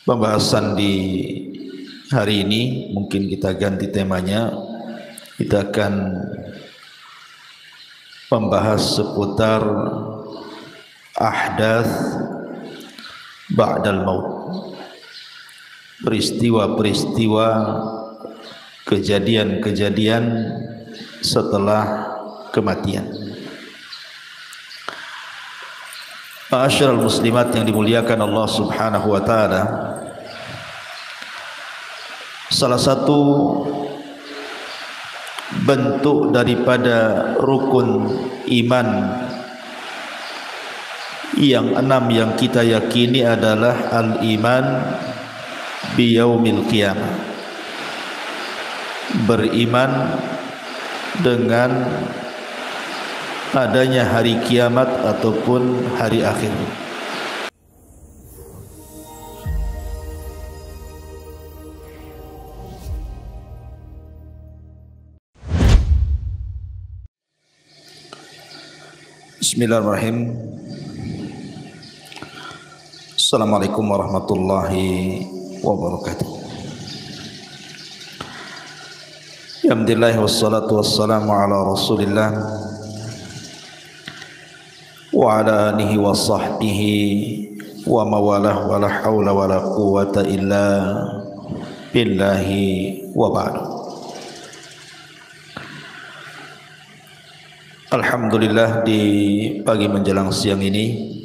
Pembahasan di hari ini mungkin kita ganti temanya. Kita akan membahas seputar ahdath ba'dal maut, peristiwa-peristiwa, kejadian-kejadian setelah kematian. Ma'asyiral muslimat yang dimuliakan Allah Subhanahu wa taala, salah satu bentuk daripada rukun iman yang 6 yang kita yakini adalah al-iman biyaumil qiyamah, beriman dengan adanya hari kiamat ataupun hari akhir. Bismillahirrahmanirrahim. Assalamualaikum warahmatullahi wabarakatuh. Alhamdulillah wassalatu wassalamu ala Rasulillah wa ala alihi wa sahbihi wa mawalah wa la hawla wa la quwwata illa billahi wa ba'du. Alhamdulillah, di pagi menjelang siang ini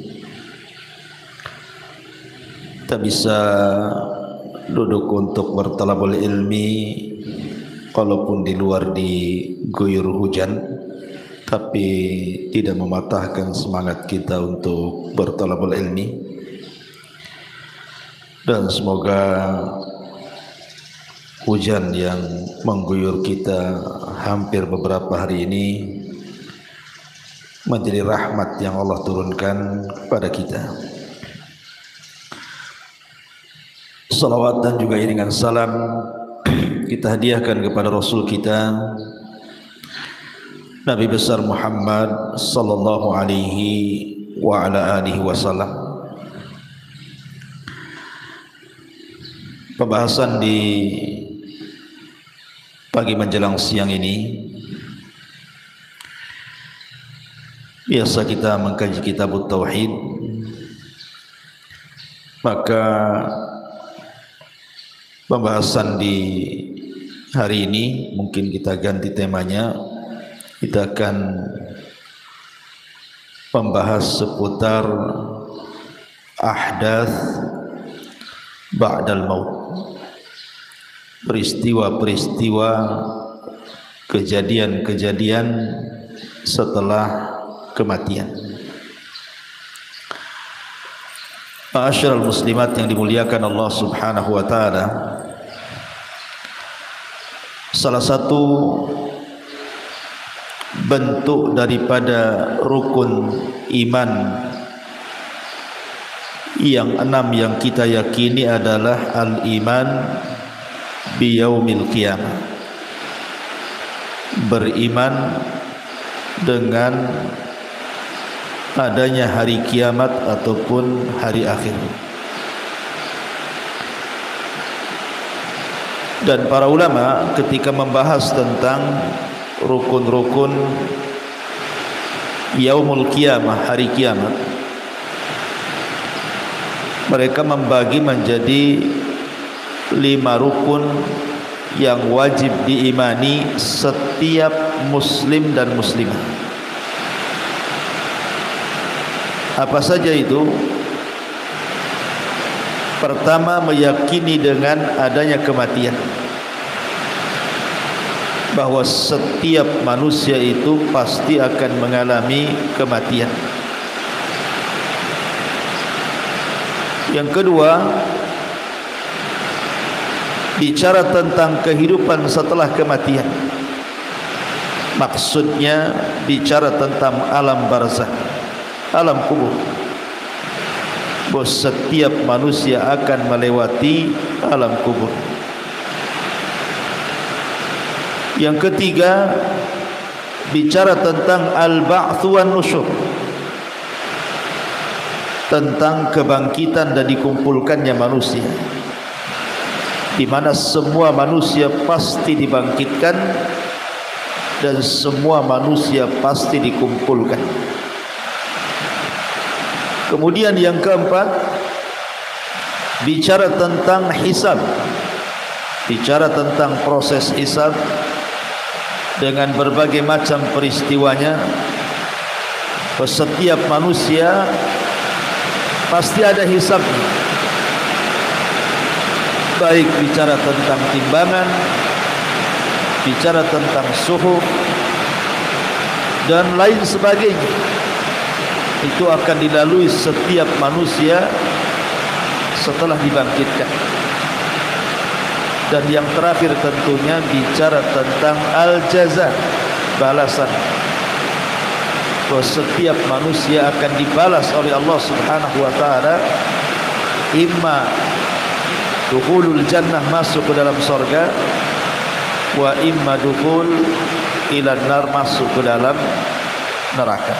kita bisa duduk untuk bertalabul ilmi walaupun di luar diguyur hujan, tapi tidak mematahkan semangat kita untuk bertalabul ilmi. Dan semoga hujan yang mengguyur kita hampir beberapa hari ini menjadi rahmat yang Allah turunkan kepada kita. Salawat dan juga iringan salam kita hadiahkan kepada Rasul kita Nabi besar Muhammad sallallahu alaihi wa ala alihi wasallam. Pembahasan di pagi menjelang siang ini biasa kita mengkaji kitab Tauhid, maka pembahasan di hari ini mungkin kita ganti temanya. Kita akan membahas seputar ahdath ba'dal maut, peristiwa-peristiwa, kejadian-kejadian setelah kematian. Ma'asyiral muslimat yang dimuliakan Allah Subhanahu wa taala, salah satu bentuk daripada rukun iman yang 6 yang kita yakini adalah al-iman biyaumil qiyamah, beriman dengan adanya hari kiamat ataupun hari akhir. Dan para ulama ketika membahas tentang rukun-rukun yaumul qiyamah, hari kiamat, mereka membagi menjadi 5 rukun yang wajib diimani setiap muslim dan muslimah. Apa saja itu? Pertama, meyakini dengan adanya kematian, bahwa setiap manusia itu pasti akan mengalami kematian. Yang kedua, bicara tentang kehidupan setelah kematian. Maksudnya bicara tentang alam barzakh, alam kubur, bahwa setiap manusia akan melewati alam kubur. Yang ketiga, bicara tentang al-ba'tsu wan nusyur, tentang kebangkitan dan dikumpulkannya manusia. di mana semua manusia pasti dibangkitkan dan semua manusia pasti dikumpulkan. Kemudian yang keempat, bicara tentang hisab, bicara tentang proses hisab dengan berbagai macam peristiwanya. Setiap manusia pasti ada hisabnya, baik bicara tentang timbangan, bicara tentang suhu dan lain sebagainya. Itu akan dilalui setiap manusia setelah dibangkitkan. Dan yang terakhir tentunya bicara tentang al-jaza, balasan. Bahwa setiap manusia akan dibalas oleh Allah Subhanahu wa taala, imma dukhulul jannah, masuk ke dalam surga, wa imma dukhul ila nar, masuk ke dalam neraka.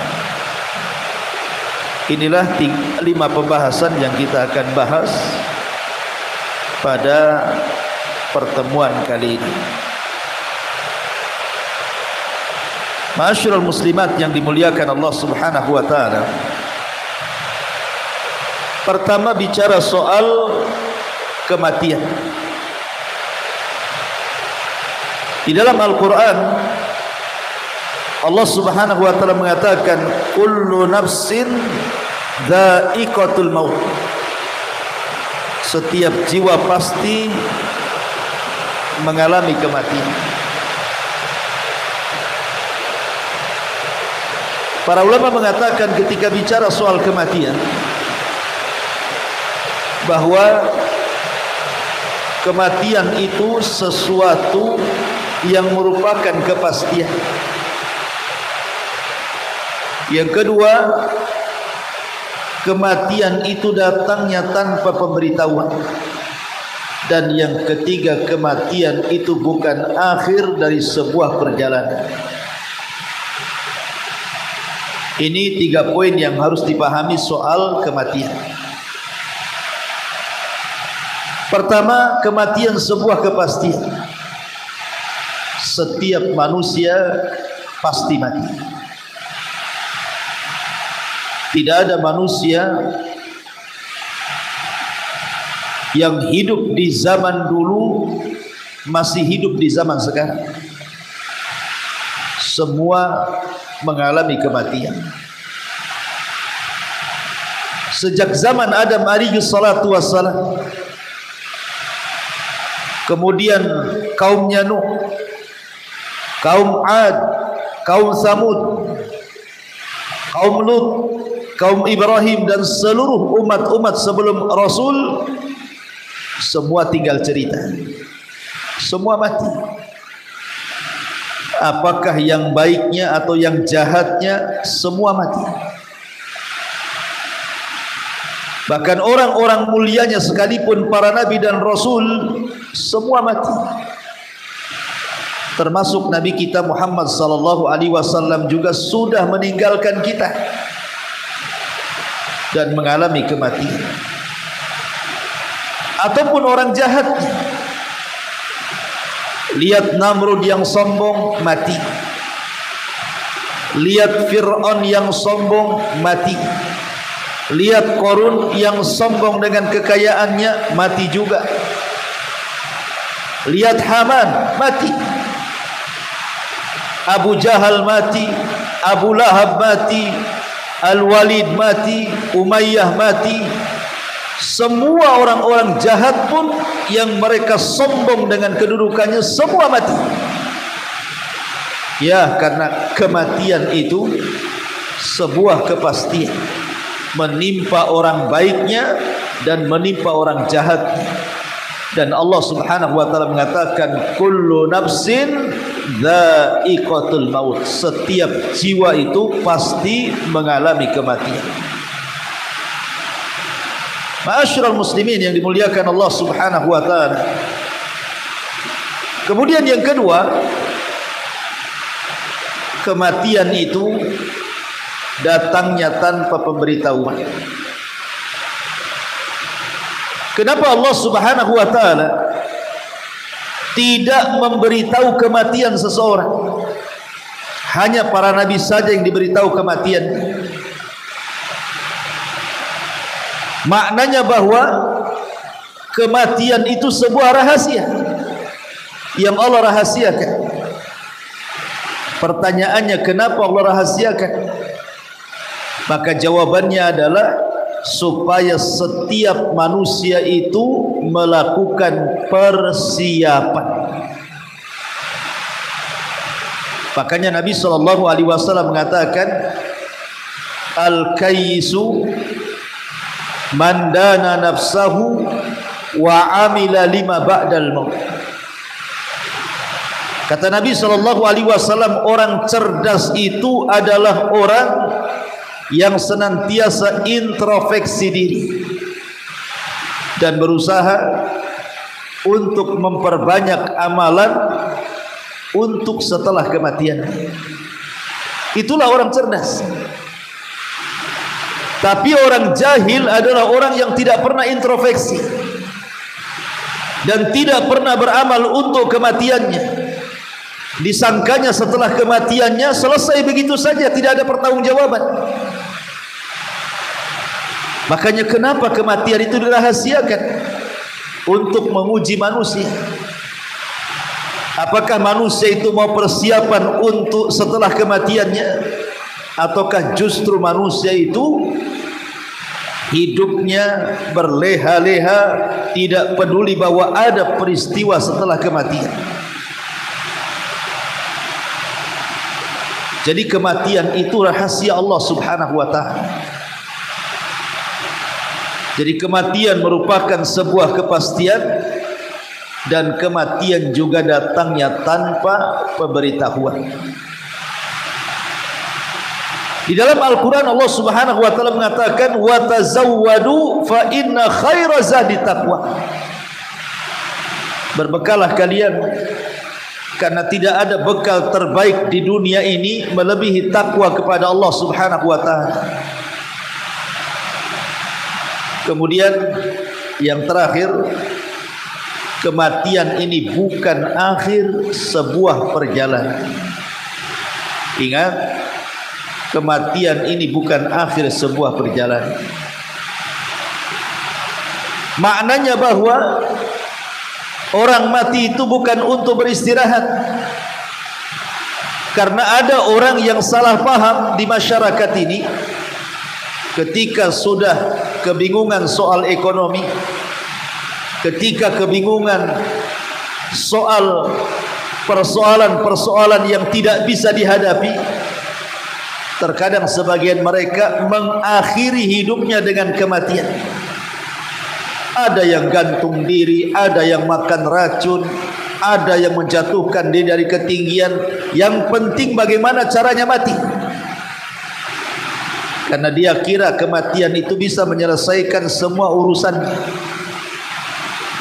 Inilah 5 pembahasan yang kita akan bahas pada pertemuan kali ini. Ma'asyiral muslimat yang dimuliakan Allah Subhanahu wa taala. Pertama bicara soal kematian. Di dalam Al-Qur'an Allah Subhanahu wa taala mengatakan kullu nafsin dha'iqatul maut. Setiap jiwa pasti mengalami kematian. Para ulama mengatakan ketika bicara soal kematian bahwa kematian itu sesuatu yang merupakan kepastian. Yang kedua, kematian itu datangnya tanpa pemberitahuan. Dan yang ketiga, kematian itu bukan akhir dari sebuah perjalanan. Ini 3 poin yang harus dipahami soal kematian. Pertama, kematian sebuah kepastian. Setiap manusia pasti mati. Tidak ada manusia yang hidup di zaman dulu masih hidup di zaman sekarang. Semua mengalami kematian. Sejak zaman Adam alaihi salatu wassalam, kemudian kaumnya Nuh, kaum Ad, kaum Samud, kaum Lut, kaum Ibrahim dan seluruh umat-umat sebelum Rasul, semua tinggal cerita. Semua mati. Apakah yang baiknya atau yang jahatnya, semua mati. Bahkan orang-orang mulianya sekalipun para nabi dan rasul, semua mati. Termasuk Nabi kita Muhammad sallallahu alaihi wasallam juga sudah meninggalkan kita dan mengalami kematian. Ataupun orang jahat, lihat Namrud yang sombong, mati. Lihat Fir'aun yang sombong, mati. Lihat Qarun yang sombong dengan kekayaannya, mati juga. Lihat Haman, mati. Abu Jahal mati, Abu Lahab mati, Al-Walid mati, Umayyah mati. Semua orang-orang jahat pun yang mereka sombong dengan kedudukannya, semua mati. Ya, karena kematian itu sebuah kepastian, menimpa orang baiknya dan menimpa orang jahatnya. Dan Allah Subhanahu wa taala mengatakan kullu nafsin dha'iqatul maut. Setiap jiwa itu pasti mengalami kematian. Ma'asyiral muslimin yang dimuliakan Allah Subhanahu wa taala. Kemudian yang kedua, kematian itu datangnya tanpa pemberitahuan. Kenapa Allah Subhanahu wa taala tidak memberitahu kematian seseorang. Hanya para nabi saja yang diberitahu kematian. Maknanya bahwa kematian itu sebuah rahasia yang Allah rahasiakan. Pertanyaannya, kenapa Allah rahasiakan? Maka jawabannya adalah supaya setiap manusia itu melakukan persiapan. Makanya Nabi SAW mengatakan, al-kayyisu man dana nafsahu wa amila lima ba'dal maut. Kata Nabi SAW, orang cerdas itu adalah orang yang senantiasa introspeksi diri dan berusaha untuk memperbanyak amalan untuk setelah kematian. Itulah orang cerdas. Tapi orang jahil adalah orang yang tidak pernah introspeksi dan tidak pernah beramal untuk kematiannya. Disangkanya setelah kematiannya selesai begitu saja, tidak ada pertanggungjawaban. Makanya kenapa kematian itu dirahasiakan? Untuk menguji manusia. Apakah manusia itu mau persiapan untuk setelah kematiannya, ataukah justru manusia itu hidupnya berleha-leha, tidak peduli bahwa ada peristiwa setelah kematian. Jadi kematian itu rahasia Allah Subhanahu wa ta'ala. Jadi kematian merupakan sebuah kepastian, dan kematian juga datangnya tanpa pemberitahuan. Di dalam Al-Quran Allah Subhanahu wa ta'ala mengatakan, wa tazawwadu fa inna khaira zadi taqwa. Berbekalah kalian, karena tidak ada bekal terbaik di dunia ini melebihi takwa kepada Allah Subhanahu wa ta'ala. Kemudian yang terakhir, kematian ini bukan akhir sebuah perjalanan. Ingat, kematian ini bukan akhir sebuah perjalanan. Maknanya bahwa orang mati itu bukan untuk beristirahat. Karena ada orang yang salah paham di masyarakat ini, ketika sudah kebingungan soal ekonomi, ketika kebingungan soal persoalan-persoalan yang tidak bisa dihadapi, terkadang sebagian mereka mengakhiri hidupnya dengan kematian. Ada yang gantung diri, ada yang makan racun, ada yang menjatuhkan diri dari ketinggian. Yang penting bagaimana caranya mati, karena dia kira kematian itu bisa menyelesaikan semua urusan.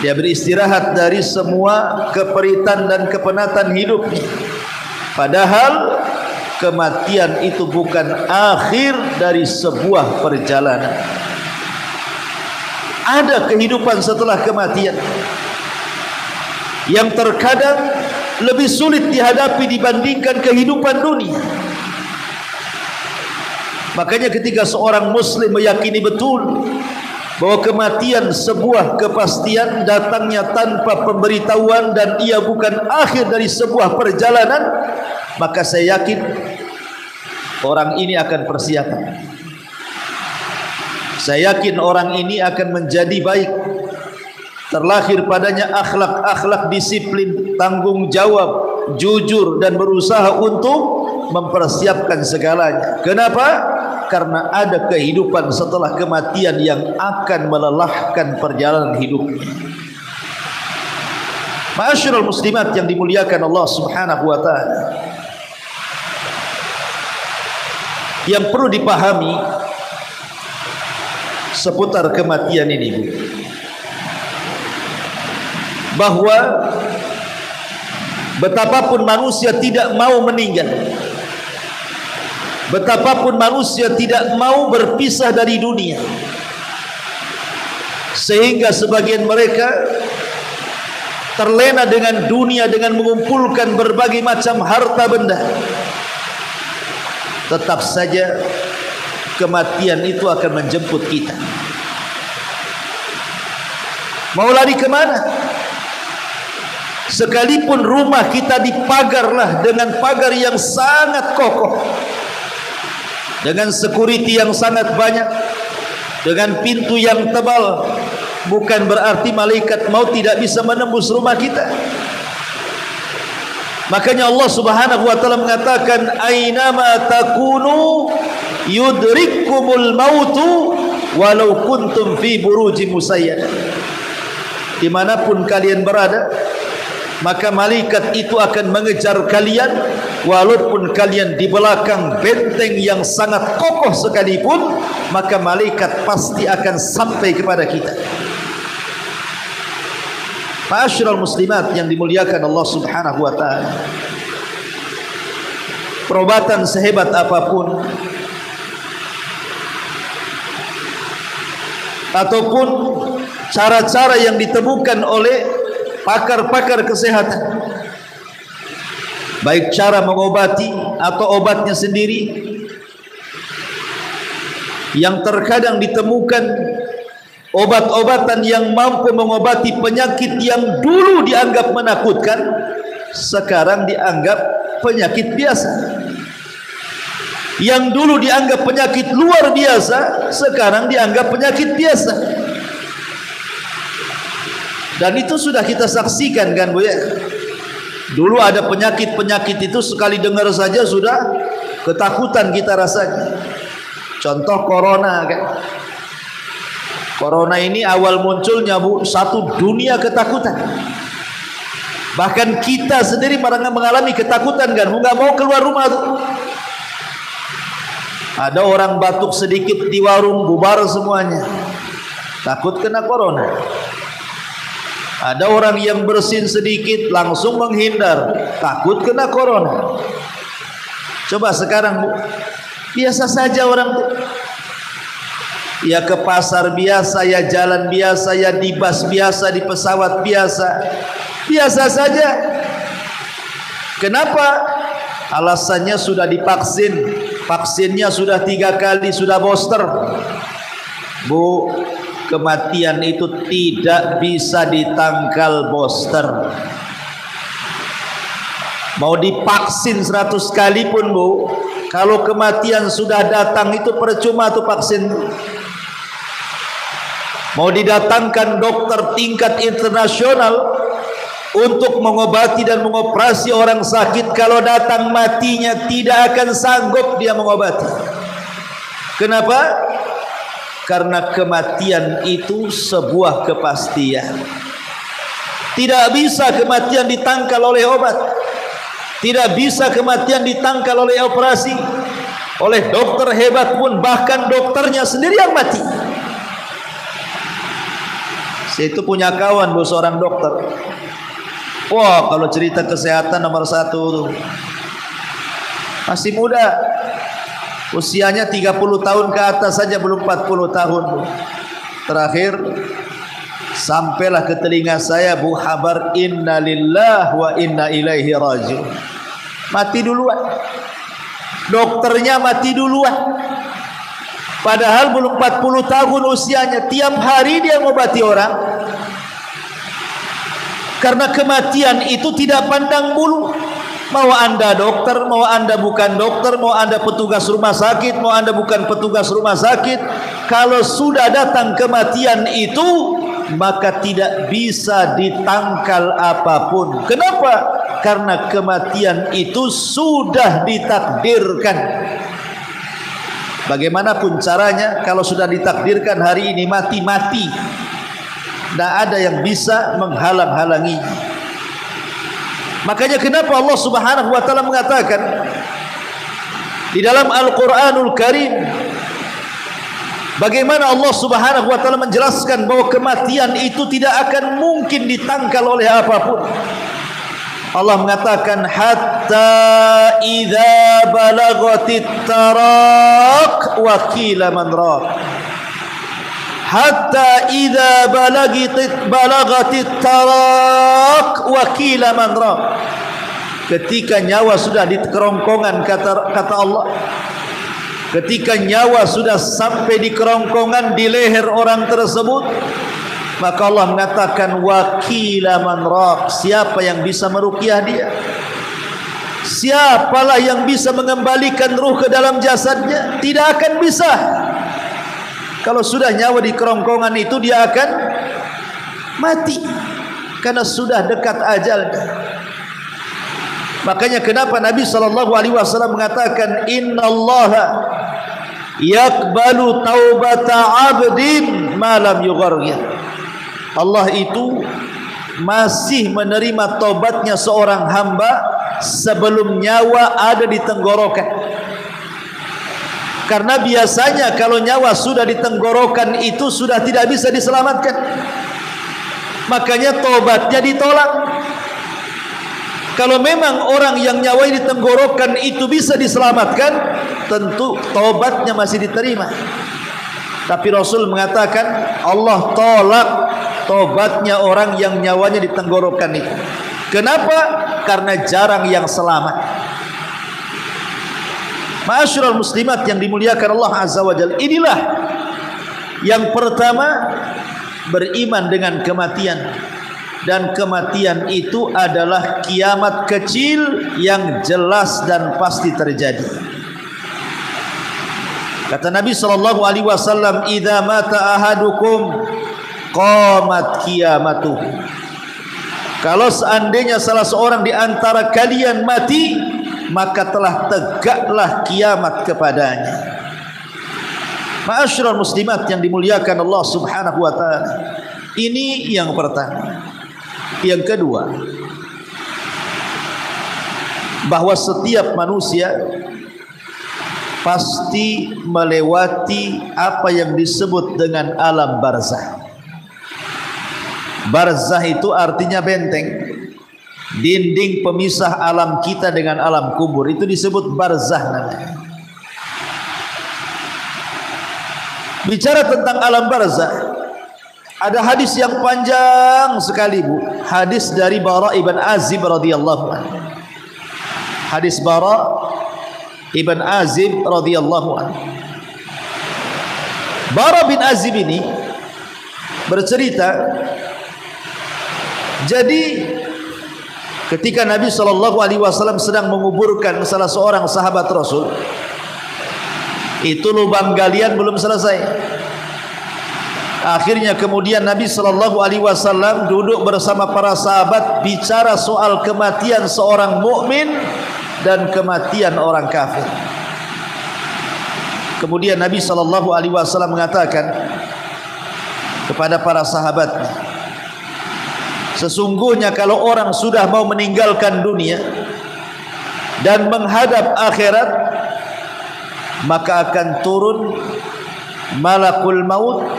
Dia beristirahat dari semua keperitan dan kepenatan hidupnya. Padahal kematian itu bukan akhir dari sebuah perjalanan. Ada kehidupan setelah kematian yang terkadang lebih sulit dihadapi dibandingkan kehidupan dunia. Makanya ketika seorang muslim meyakini betul bahwa kematian sebuah kepastian, datangnya tanpa pemberitahuan, dan ia bukan akhir dari sebuah perjalanan, maka saya yakin orang ini akan persiapan. Saya yakin orang ini akan menjadi baik. Terlahir padanya akhlak-akhlak disiplin, tanggung jawab, jujur, dan berusaha untuk mempersiapkan segalanya. Kenapa? Karena ada kehidupan setelah kematian yang akan melelahkan perjalanan hidupnya. Ma'asyiral muslimat yang dimuliakan Allah Subhanahu wa ta'ala, yang perlu dipahami seputar kematian ini, bahwa betapapun manusia tidak mau meninggal, betapapun manusia tidak mau berpisah dari dunia, sehingga sebagian mereka terlena dengan dunia, dengan mengumpulkan berbagai macam harta benda, tetap saja kematian itu akan menjemput kita. Mau lari kemana? Sekalipun rumah kita dipagarlah dengan pagar yang sangat kokoh, dengan security yang sangat banyak, dengan pintu yang tebal, bukan berarti malaikat maut tidak bisa menembus rumah kita. Makanya Allah Subhanahu wa taala mengatakan, "Ainama takunu yudrikkumul mautu walau kuntum fi burujin musayyadah." Dimanapun kalian berada, maka malaikat itu akan mengejar kalian, walaupun kalian di belakang benteng yang sangat kokoh sekalipun, maka malaikat pasti akan sampai kepada kita. Ma'asyiral muslimat yang dimuliakan Allah Subhanahu wa taala, perobatan sehebat apapun ataupun cara-cara yang ditemukan oleh pakar-pakar kesehatan, baik cara mengobati atau obatnya sendiri, yang terkadang ditemukan obat-obatan yang mampu mengobati penyakit yang dulu dianggap menakutkan, sekarang dianggap penyakit biasa. Yang dulu dianggap penyakit luar biasa, sekarang dianggap penyakit biasa. Dan itu sudah kita saksikan kan Bu ya. Dulu ada penyakit-penyakit itu sekali dengar saja sudah ketakutan kita rasanya. Contoh corona kan. Corona ini awal munculnya Bu, satu dunia ketakutan. Bahkan kita sendiri mengalami ketakutan kan, nggak mau keluar rumah tuh. Ada orang batuk sedikit di warung, bubar semuanya, takut kena corona. Ada orang yang bersin sedikit langsung menghindar, takut kena corona. Coba sekarang Bu, biasa saja orang tuh. Ya ke pasar biasa, ya jalan biasa, ya di bus biasa, di pesawat biasa, biasa saja. Kenapa? Alasannya sudah divaksin, vaksinnya sudah 3 kali, sudah booster. Bu, kematian itu tidak bisa ditangkal booster. Mau divaksin 100 kali pun Bu, kalau kematian sudah datang itu percuma tuh vaksin. Mau didatangkan dokter tingkat internasional untuk mengobati dan mengoperasi orang sakit, kalau datang matinya tidak akan sanggup dia mengobati. Kenapa? Karena kematian itu sebuah kepastian. Tidak bisa kematian ditangkal oleh obat. Tidak bisa kematian ditangkal oleh operasi, oleh dokter hebat pun, bahkan dokternya sendiri yang mati. Saya itu punya kawan Bu, seorang dokter. Wah, kalau cerita kesehatan nomor 1 tuh. Masih muda, usianya 30 tahun ke atas saja, belum 40 tahun Bu. Terakhir sampailah ke telinga saya Bu, kabar inna lillahi wa inna ilaihi raji'un. Mati duluan, dokternya mati duluan. Padahal belum 40 tahun usianya, tiap hari dia mengobati orang. Karena kematian itu tidak pandang bulu. Mau anda dokter, mau anda bukan dokter, mau anda petugas rumah sakit, mau anda bukan petugas rumah sakit, kalau sudah datang kematian itu, maka tidak bisa ditangkal apapun. Kenapa? Karena kematian itu sudah ditakdirkan. Bagaimanapun caranya, kalau sudah ditakdirkan hari ini mati, mati. Tidak ada yang bisa menghalang-halangi. Makanya kenapa Allah Subhanahu wa taala mengatakan di dalam Al-Qur'anul Karim, bagaimana Allah Subhanahu wa taala menjelaskan bahwa kematian itu tidak akan mungkin ditangkal oleh apapun. Allah mengatakan hatta idza balagatit taraq wa qila man raq. hatta idza balagatit tarak wa qila man ra. Ketika nyawa sudah di kerongkongan, kata Allah, ketika nyawa sudah sampai di kerongkongan di leher orang tersebut, maka Allah mengatakan wa qila man ra. Siapa yang bisa meruqyah dia? Siapalah yang bisa mengembalikan ruh ke dalam jasadnya? Tidak akan bisa. Kalau sudah nyawa di kerongkongan itu, dia akan mati karena sudah dekat ajalnya. Makanya kenapa Nabi SAW mengatakan innallaha yaqbalu taubata 'abdin ma lam yughargir. Allah itu masih menerima taubatnya seorang hamba sebelum nyawa ada di tenggorokan. Karena biasanya kalau nyawa sudah di tenggorokan itu sudah tidak bisa diselamatkan. Makanya taubatnya ditolak. Kalau memang orang yang nyawanya di tenggorokan itu bisa diselamatkan, tentu taubatnya masih diterima. Tapi Rasul mengatakan Allah tolak taubatnya orang yang nyawanya di tenggorokan itu. Kenapa? Karena jarang yang selamat. Ma'asyiral muslimat yang dimuliakan Allah Azza wa Jalla, inilah yang pertama, beriman dengan kematian. Dan kematian itu adalah kiamat kecil yang jelas dan pasti terjadi. Kata Nabi SAW, idza mata ahadukum qamat qiyamatuh. Kalau seandainya salah seorang di antara kalian mati, maka telah tegaklah kiamat kepadanya. Ma'asyiral muslimat yang dimuliakan Allah Subhanahu wa taala. Ini yang pertama. Yang kedua, bahwa setiap manusia pasti melewati apa yang disebut dengan alam barzah. Barzah itu artinya benteng, dinding pemisah alam kita dengan alam kubur. Itu disebut barzah namanya. Bicara tentang alam barzah, ada hadis yang panjang sekali, Bu. Hadis dari Bara ibn Azib radhiyallahu anhu. Hadis Bara ibn Azib radhiyallahu anhu. Bara bin Azib ini bercerita, jadi ketika Nabi SAW sedang menguburkan salah seorang sahabat Rasul, itu lubang galian belum selesai. Akhirnya kemudian Nabi SAW duduk bersama para sahabat bicara soal kematian seorang mukmin dan kematian orang kafir. Kemudian Nabi SAW mengatakan kepada para sahabatnya, sesungguhnya kalau orang sudah mau meninggalkan dunia dan menghadap akhirat, maka akan turun malakul maut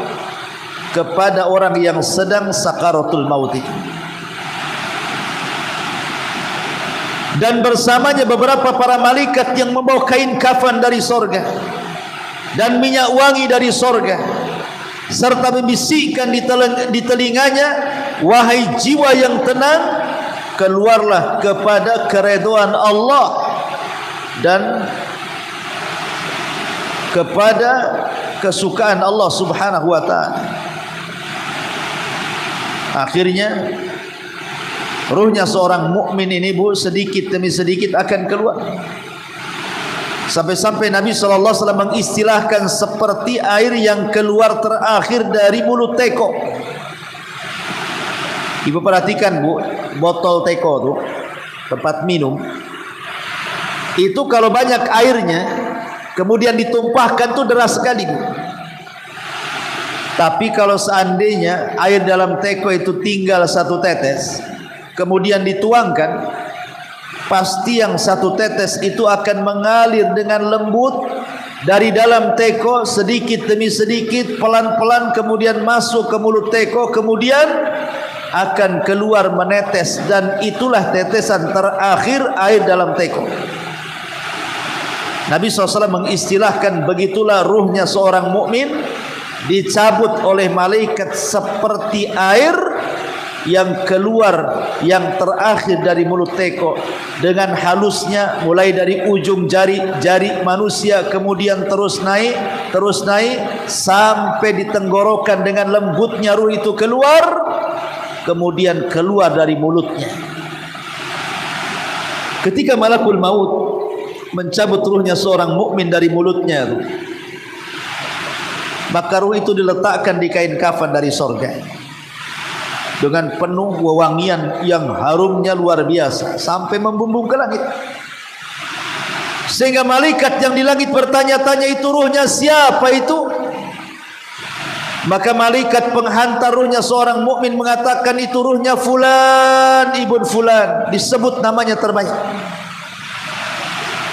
kepada orang yang sedang sakaratul maut itu. Dan bersamanya beberapa para malaikat yang membawa kain kafan dari sorga dan minyak wangi dari sorga, serta membisikkan di telinganya, wahai jiwa yang tenang, keluarlah kepada keridhaan Allah dan kepada kesukaan Allah Subhanahu wa taala. Akhirnya ruhnya seorang mukmin ini, Bu, sedikit demi sedikit akan keluar. Sampai-sampai Nabi SAW mengistilahkan seperti air yang keluar terakhir dari mulut teko. Ibu perhatikan, Bu, botol teko tuh, tempat minum. Itu kalau banyak airnya, kemudian ditumpahkan tuh deras sekali, Bu. Tapi kalau seandainya air dalam teko itu tinggal satu tetes, kemudian dituangkan, pasti yang satu tetes itu akan mengalir dengan lembut dari dalam teko sedikit demi sedikit, pelan-pelan, kemudian masuk ke mulut teko, kemudian akan keluar menetes, dan itulah tetesan terakhir air dalam teko. Nabi SAW mengistilahkan begitulah ruhnya seorang mukmin dicabut oleh malaikat seperti air yang keluar yang terakhir dari mulut teko dengan halusnya, mulai dari ujung jari manusia kemudian terus naik sampai di tenggorokan, dengan lembutnya ruh itu keluar, kemudian keluar dari mulutnya. Ketika malakul maut mencabut ruhnya seorang mukmin dari mulutnya, maka ruh itu diletakkan di kain kafan dari sorga dengan penuh wewangian yang harumnya luar biasa sampai membumbung ke langit, sehingga malaikat yang di langit bertanya-tanya, itu ruhnya siapa itu? Maka malaikat penghantar ruhnya seorang mukmin mengatakan, itu ruhnya fulan ibn fulan, disebut namanya terbaik.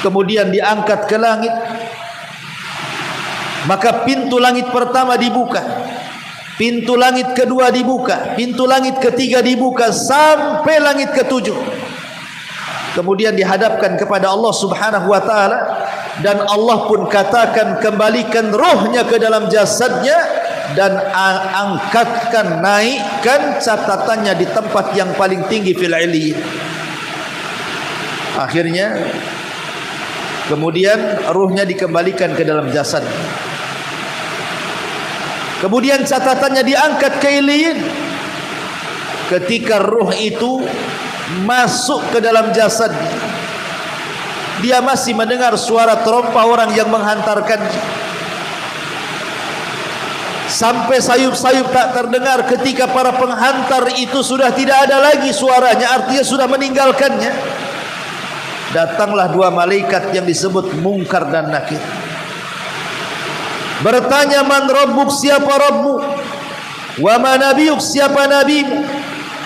Kemudian diangkat ke langit, maka pintu langit pertama dibuka, pintu langit kedua dibuka, pintu langit ketiga dibuka, sampai langit ketujuh. Kemudian dihadapkan kepada Allah Subhanahu wa ta'ala, dan Allah pun katakan, kembalikan rohnya ke dalam jasadnya dan angkatkan, naikkan catatannya di tempat yang paling tinggi fil iliyyin. Akhirnya kemudian ruhnya dikembalikan ke dalam jasad. Kemudian catatannya diangkat ke iliyyin. Ketika ruh itu masuk ke dalam jasad, dia masih mendengar suara terompah orang yang menghantarkannya. Sampai sayup-sayup tak terdengar ketika para penghantar itu sudah tidak ada lagi suaranya, artinya sudah meninggalkannya. Datanglah dua malaikat yang disebut Munkar dan Nakir, bertanya, man rabbuk, siapa Rabbu, wa ma nabiyuk, siapa nabimu,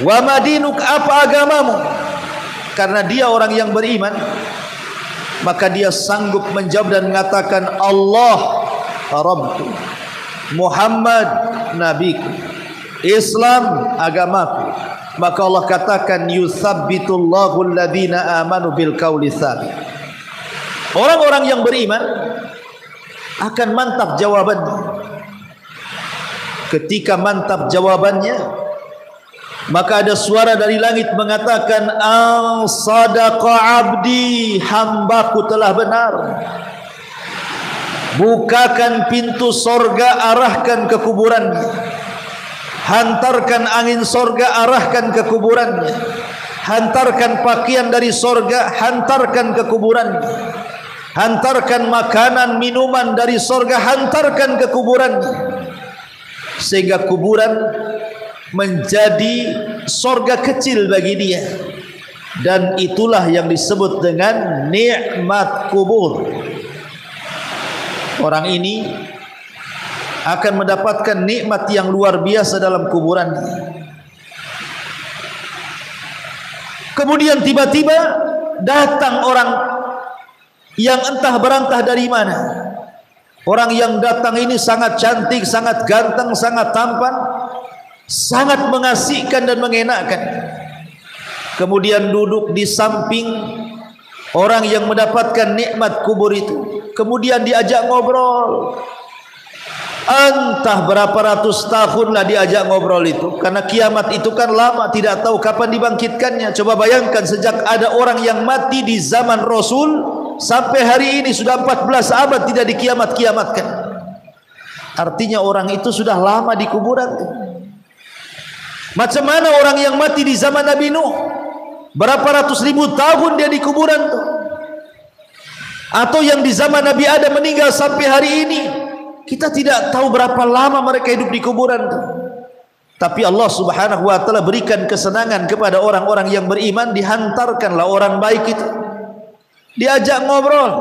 wa ma dinuk, apa agamamu. Karena dia orang yang beriman, maka dia sanggup menjawab dan mengatakan, Allah Rabbu, Muhammad nabiku, Islam agamaku. Maka Allah katakan, yutsabbitullahu alladhina amanu bil qauli tsabit. Orang-orang yang beriman akan mantap jawabannya. Ketika mantap jawabannya, maka ada suara dari langit mengatakan, sadaqa abdi, hambaku telah benar. Bukakan pintu sorga, arahkan ke kuburannya. Hantarkan angin sorga, arahkan ke kuburannya. Hantarkan pakaian dari sorga, hantarkan ke kuburannya. Hantarkan makanan, minuman dari sorga, hantarkan ke kuburannya. Sehingga kuburan menjadi sorga kecil bagi dia. Dan itulah yang disebut dengan nikmat kubur. Orang ini akan mendapatkan nikmat yang luar biasa dalam kuburan. Kemudian tiba-tiba datang orang yang entah berantah dari mana. Orang yang datang ini sangat cantik, sangat ganteng, sangat tampan, sangat mengasihkan dan mengenakkan. Kemudian duduk di samping orang yang mendapatkan nikmat kubur itu. Kemudian diajak ngobrol. Entah berapa ratus tahunlah diajak ngobrol itu. Karena kiamat itu kan lama, tidak tahu kapan dibangkitkannya. Coba bayangkan, sejak ada orang yang mati di zaman Rasul sampai hari ini sudah 14 abad tidak dikiamat-kiamatkan. Artinya orang itu sudah lama di kuburan. Macam mana orang yang mati di zaman Nabi Nuh? Berapa ratus ribu tahun dia di kuburan tuh. Atau yang di zaman Nabi Adam meninggal sampai hari ini, kita tidak tahu berapa lama mereka hidup di kuburan tuh. Tapi Allah Subhanahu wa ta'ala berikan kesenangan kepada orang-orang yang beriman. Dihantarkanlah orang baik itu, diajak ngobrol,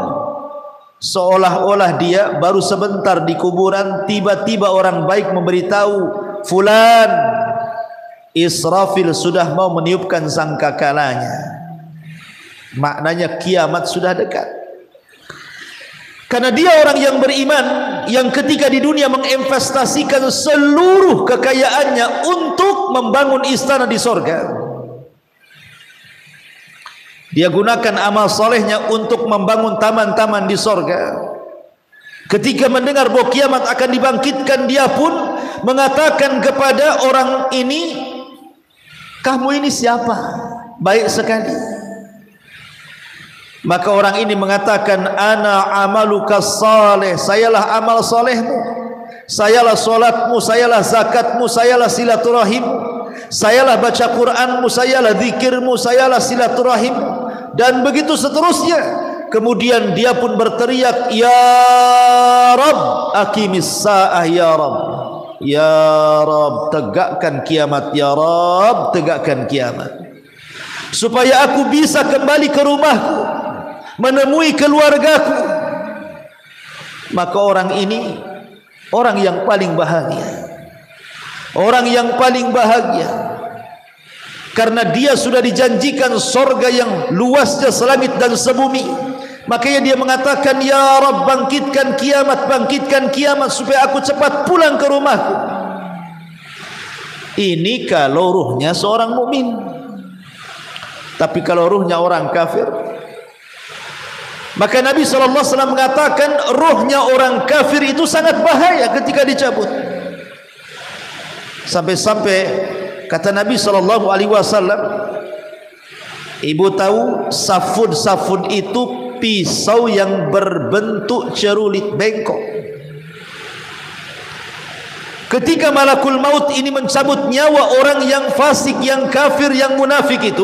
seolah-olah dia baru sebentar di kuburan. Tiba-tiba orang baik memberitahu, fulan, Israfil sudah mau meniupkan sangkakalanya. Maknanya kiamat sudah dekat. Karena dia orang yang beriman, yang ketika di dunia menginvestasikan seluruh kekayaannya untuk membangun istana di sorga. Dia gunakan amal solehnya untuk membangun taman-taman di sorga. Ketika mendengar bahwa kiamat akan dibangkitkan, dia pun mengatakan kepada orang ini, kamu ini siapa? Baik sekali. Maka orang ini mengatakan, ana amaluka saleh, sayalah amal solehmu, sayalah solatmu, sayalah zakatmu, sayalah silaturahimmu, sayalah baca Quranmu, sayalah zikirmu, sayalah silaturahimmu, dan begitu seterusnya. Kemudian dia pun berteriak, ya Rabb aqimis sa'ah, ya Rabb, ya Rabb tegakkan kiamat, ya Rabb tegakkan kiamat, supaya aku bisa kembali ke rumahku, menemui keluargaku. Maka orang ini orang yang paling bahagia, orang yang paling bahagia, karena dia sudah dijanjikan surga yang luasnya selangit dan sebumi. Makanya dia mengatakan, ya Rabb bangkitkan kiamat supaya aku cepat pulang ke rumahku. Ini kalau ruhnya seorang mukmin. Tapi kalau ruhnya orang kafir, maka Nabi SAW mengatakan ruhnya orang kafir itu sangat bahaya ketika dicabut. Sampai-sampai kata Nabi SAW, ibu tahu safun itu pisau yang berbentuk cerulit bengkok. Ketika malakul maut ini mencabut nyawa orang yang fasik, yang kafir, yang munafik itu,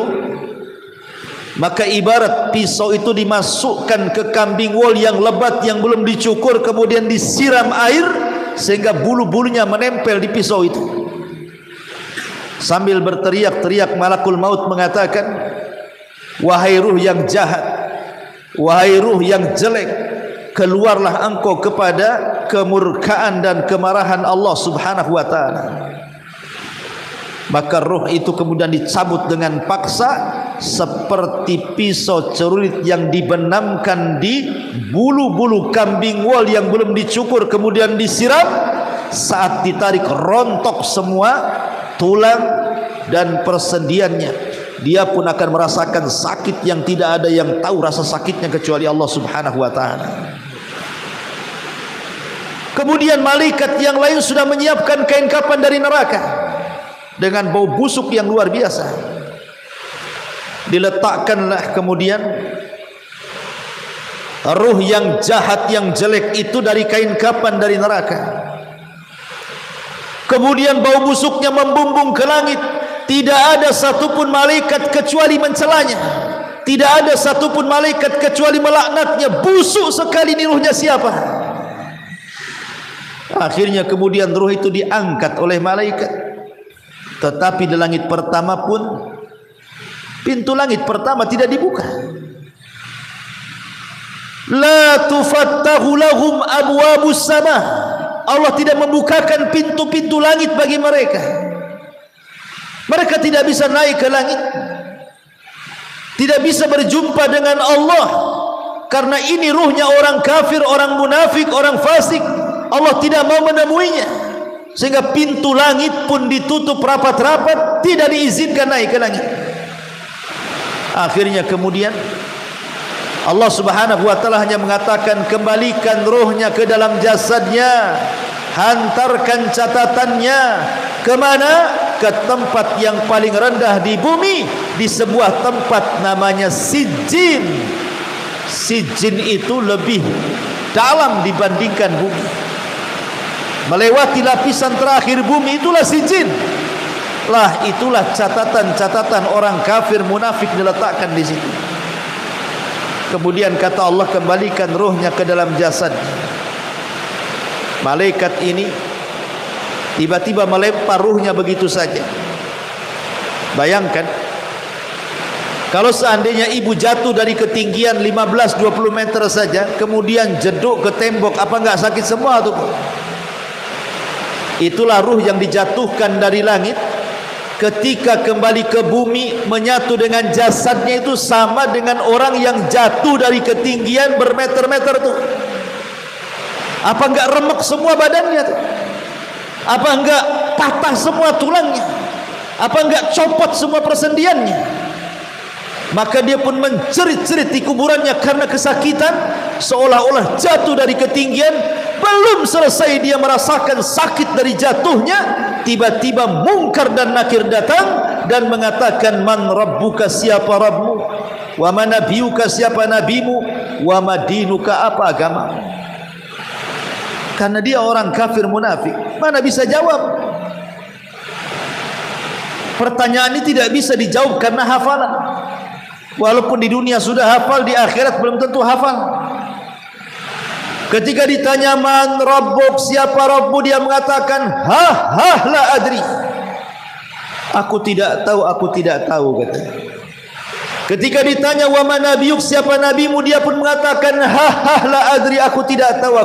maka ibarat pisau itu dimasukkan ke kambing wol yang lebat yang belum dicukur, kemudian disiram air sehingga bulu-bulunya menempel di pisau itu. Sambil berteriak-teriak malakul maut mengatakan, wahai ruh yang jahat, wahai ruh yang jelek, keluarlah engkau kepada kemurkaan dan kemarahan Allah Subhanahu wa ta'ala. Maka ruh itu kemudian dicabut dengan paksa seperti pisau cerulit yang dibenamkan di bulu-bulu kambing wol yang belum dicukur, kemudian disiram. Saat ditarik rontok semua tulang dan persendiannya. Dia pun akan merasakan sakit yang tidak ada yang tahu rasa sakitnya kecuali Allah Subhanahu wa ta'ala. Kemudian malaikat yang lain sudah menyiapkan kain kafan dari neraka dengan bau busuk yang luar biasa. Diletakkanlah kemudian ruh yang jahat, yang jelek itu dari kain kafan dari neraka. Kemudian bau busuknya membumbung ke langit. Tidak ada satupun malaikat kecuali mencelanya. Tidak ada satupun malaikat kecuali melaknatnya. Busuk sekali ini ruhnya siapa? Akhirnya kemudian ruh itu diangkat oleh malaikat. Tetapi di langit pertama pun, pintu langit pertama tidak dibuka. La tufattahu lahum abwabus sama. Allah tidak membukakan pintu-pintu langit bagi mereka. Mereka tidak bisa naik ke langit, tidak bisa berjumpa dengan Allah, karena ini ruhnya orang kafir, orang munafik, orang fasik. Allah tidak mau menemuinya, sehingga pintu langit pun ditutup rapat-rapat, tidak diizinkan naik ke langit. Akhirnya kemudian Allah Subhanahu wa ta'ala hanya mengatakan, kembalikan ruhnya ke dalam jasadnya, hantarkan catatannya kemana? Ke tempat yang paling rendah di bumi, di sebuah tempat namanya Sijjin. Sijjin itu lebih dalam dibandingkan bumi, melewati lapisan terakhir bumi, itulah Sijjin. Lah itulah catatan-catatan orang kafir munafik diletakkan di situ. Kemudian kata Allah, kembalikan ruhnya ke dalam jasad. Malaikat ini tiba-tiba melempar ruhnya begitu saja. Bayangkan kalau seandainya ibu jatuh dari ketinggian 15-20 meter saja, kemudian jeduk ke tembok, apa enggak sakit semua tuh? Itulah ruh yang dijatuhkan dari langit, ketika kembali ke bumi menyatu dengan jasadnya itu sama dengan orang yang jatuh dari ketinggian bermeter-meter tuh. Apa enggak remek semua badannya tuh? Apa enggak patah semua tulangnya? Apa enggak copot semua persendiannya? Maka dia pun mencerit-cerit di kuburannya karena kesakitan, seolah-olah jatuh dari ketinggian belum selesai dia merasakan sakit dari jatuhnya, tiba-tiba Munkar dan Nakir datang dan mengatakan, man rabbuka, siapa Rabbmu, wa man nabiyuka, siapa nabimu, wa madinuka, apa agamamu. Karena dia orang kafir munafik, mana bisa jawab. Pertanyaan ini tidak bisa dijawab karena hafalan. Walaupun di dunia sudah hafal, di akhirat belum tentu hafal. Ketika ditanya man rabbuk, siapa Rabbu, dia mengatakan la adri. Aku tidak tahu katanya. Ketika ditanya wa man nabiyuk, siapa nabimu, dia pun mengatakan la adri, aku tidak tahu.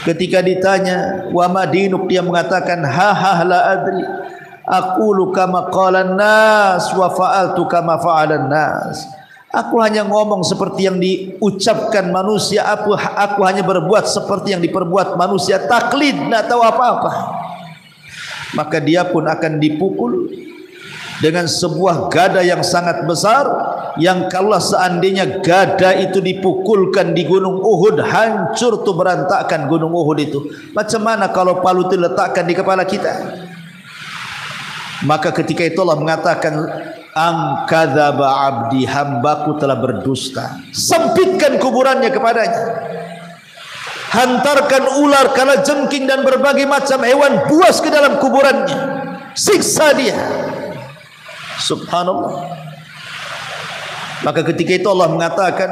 Ketika ditanya wa madinuk, dia mengatakan la adri. Aqulu kama qalan nas wa fa'altu kama fa'alan nas. Aku hanya ngomong seperti yang diucapkan manusia, aku hanya berbuat seperti yang diperbuat manusia, taklid, tidak tahu apa-apa. Maka dia pun akan dipukul dengan sebuah gada yang sangat besar, yang kalau seandainya gada itu dipukulkan di gunung Uhud, hancur tuh berantakan gunung Uhud itu. Macam mana kalau palu itu letakkan di kepala kita? Maka ketika itu Allah mengatakan, angkadzaba abdi, hambaku telah berdusta. Sempitkan kuburannya kepadanya, hantarkan ular, kalajengking dan berbagai macam hewan buas ke dalam kuburannya, siksa dia. Subhanallah. Maka ketika itu Allah mengatakan,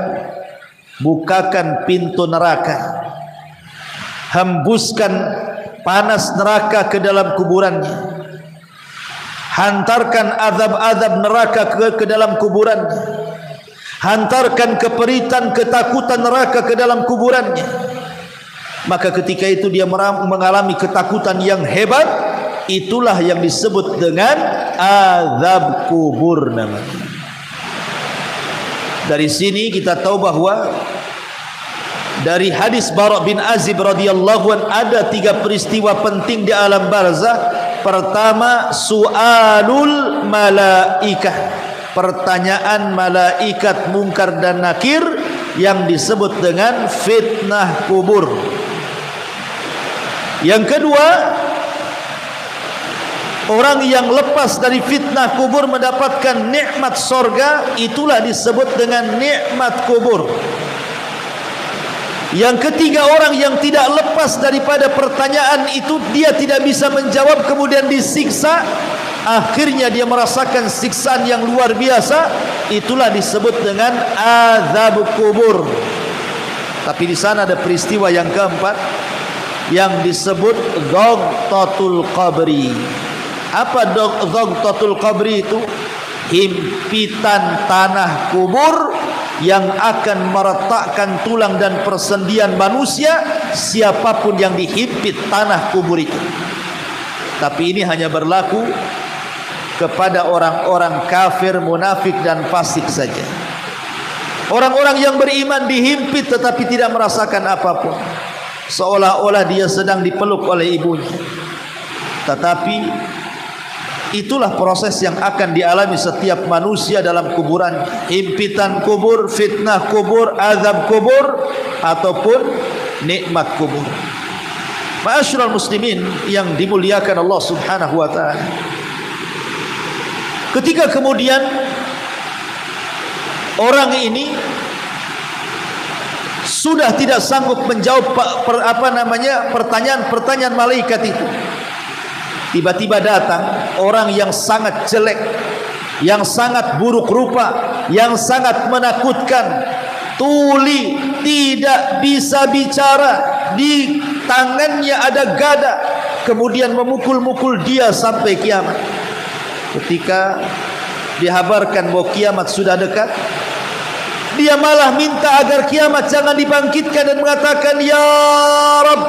bukakan pintu neraka, hembuskan panas neraka ke dalam kuburannya, hantarkan azab-azab neraka ke dalam kuburannya, hantarkan keperitan, ketakutan neraka ke dalam kuburannya. Maka ketika itu dia mengalami ketakutan yang hebat. Itulah yang disebut dengan azab kubur namanya. Dari sini kita tahu bahwa dari hadis Bara' bin Azib radhiyallahu an, ada 3 peristiwa penting di alam barzakh. Pertama, su'alul malaikah, pertanyaan malaikat Munkar dan Nakir yang disebut dengan fitnah kubur. Yang kedua, orang yang lepas dari fitnah kubur mendapatkan nikmat sorga, itulah disebut dengan nikmat kubur. Yang ketiga, orang yang tidak lepas daripada pertanyaan itu, dia tidak bisa menjawab, kemudian disiksa, akhirnya dia merasakan siksaan yang luar biasa, itulah disebut dengan azab kubur. Tapi di sana ada peristiwa yang keempat yang disebut dhaghtatul qabri. Apa dhaghtatul qabri itu? Himpitan tanah kubur yang akan meretakkan tulang dan persendian manusia, siapapun yang dihimpit tanah kubur itu. Tapi ini hanya berlaku kepada orang-orang kafir, munafik dan fasik saja. Orang-orang yang beriman dihimpit tetapi tidak merasakan apapun, seolah-olah dia sedang dipeluk oleh ibunya. Tetapi itulah proses yang akan dialami setiap manusia dalam kuburan. Himpitan kubur, fitnah kubur, azab kubur, ataupun nikmat kubur. Ma'asyiral muslimin yang dimuliakan Allah subhanahu wa ta'ala, ketika kemudian orang ini sudah tidak sanggup menjawab pertanyaan-pertanyaan malaikat itu, tiba-tiba datang orang yang sangat jelek, yang sangat buruk rupa, yang sangat menakutkan, tuli, tidak bisa bicara, di tangannya ada gada, kemudian memukul-mukul dia sampai kiamat. Ketika dihabarkan bahwa kiamat sudah dekat, dia malah minta agar kiamat jangan dibangkitkan dan mengatakan, ya Rabb,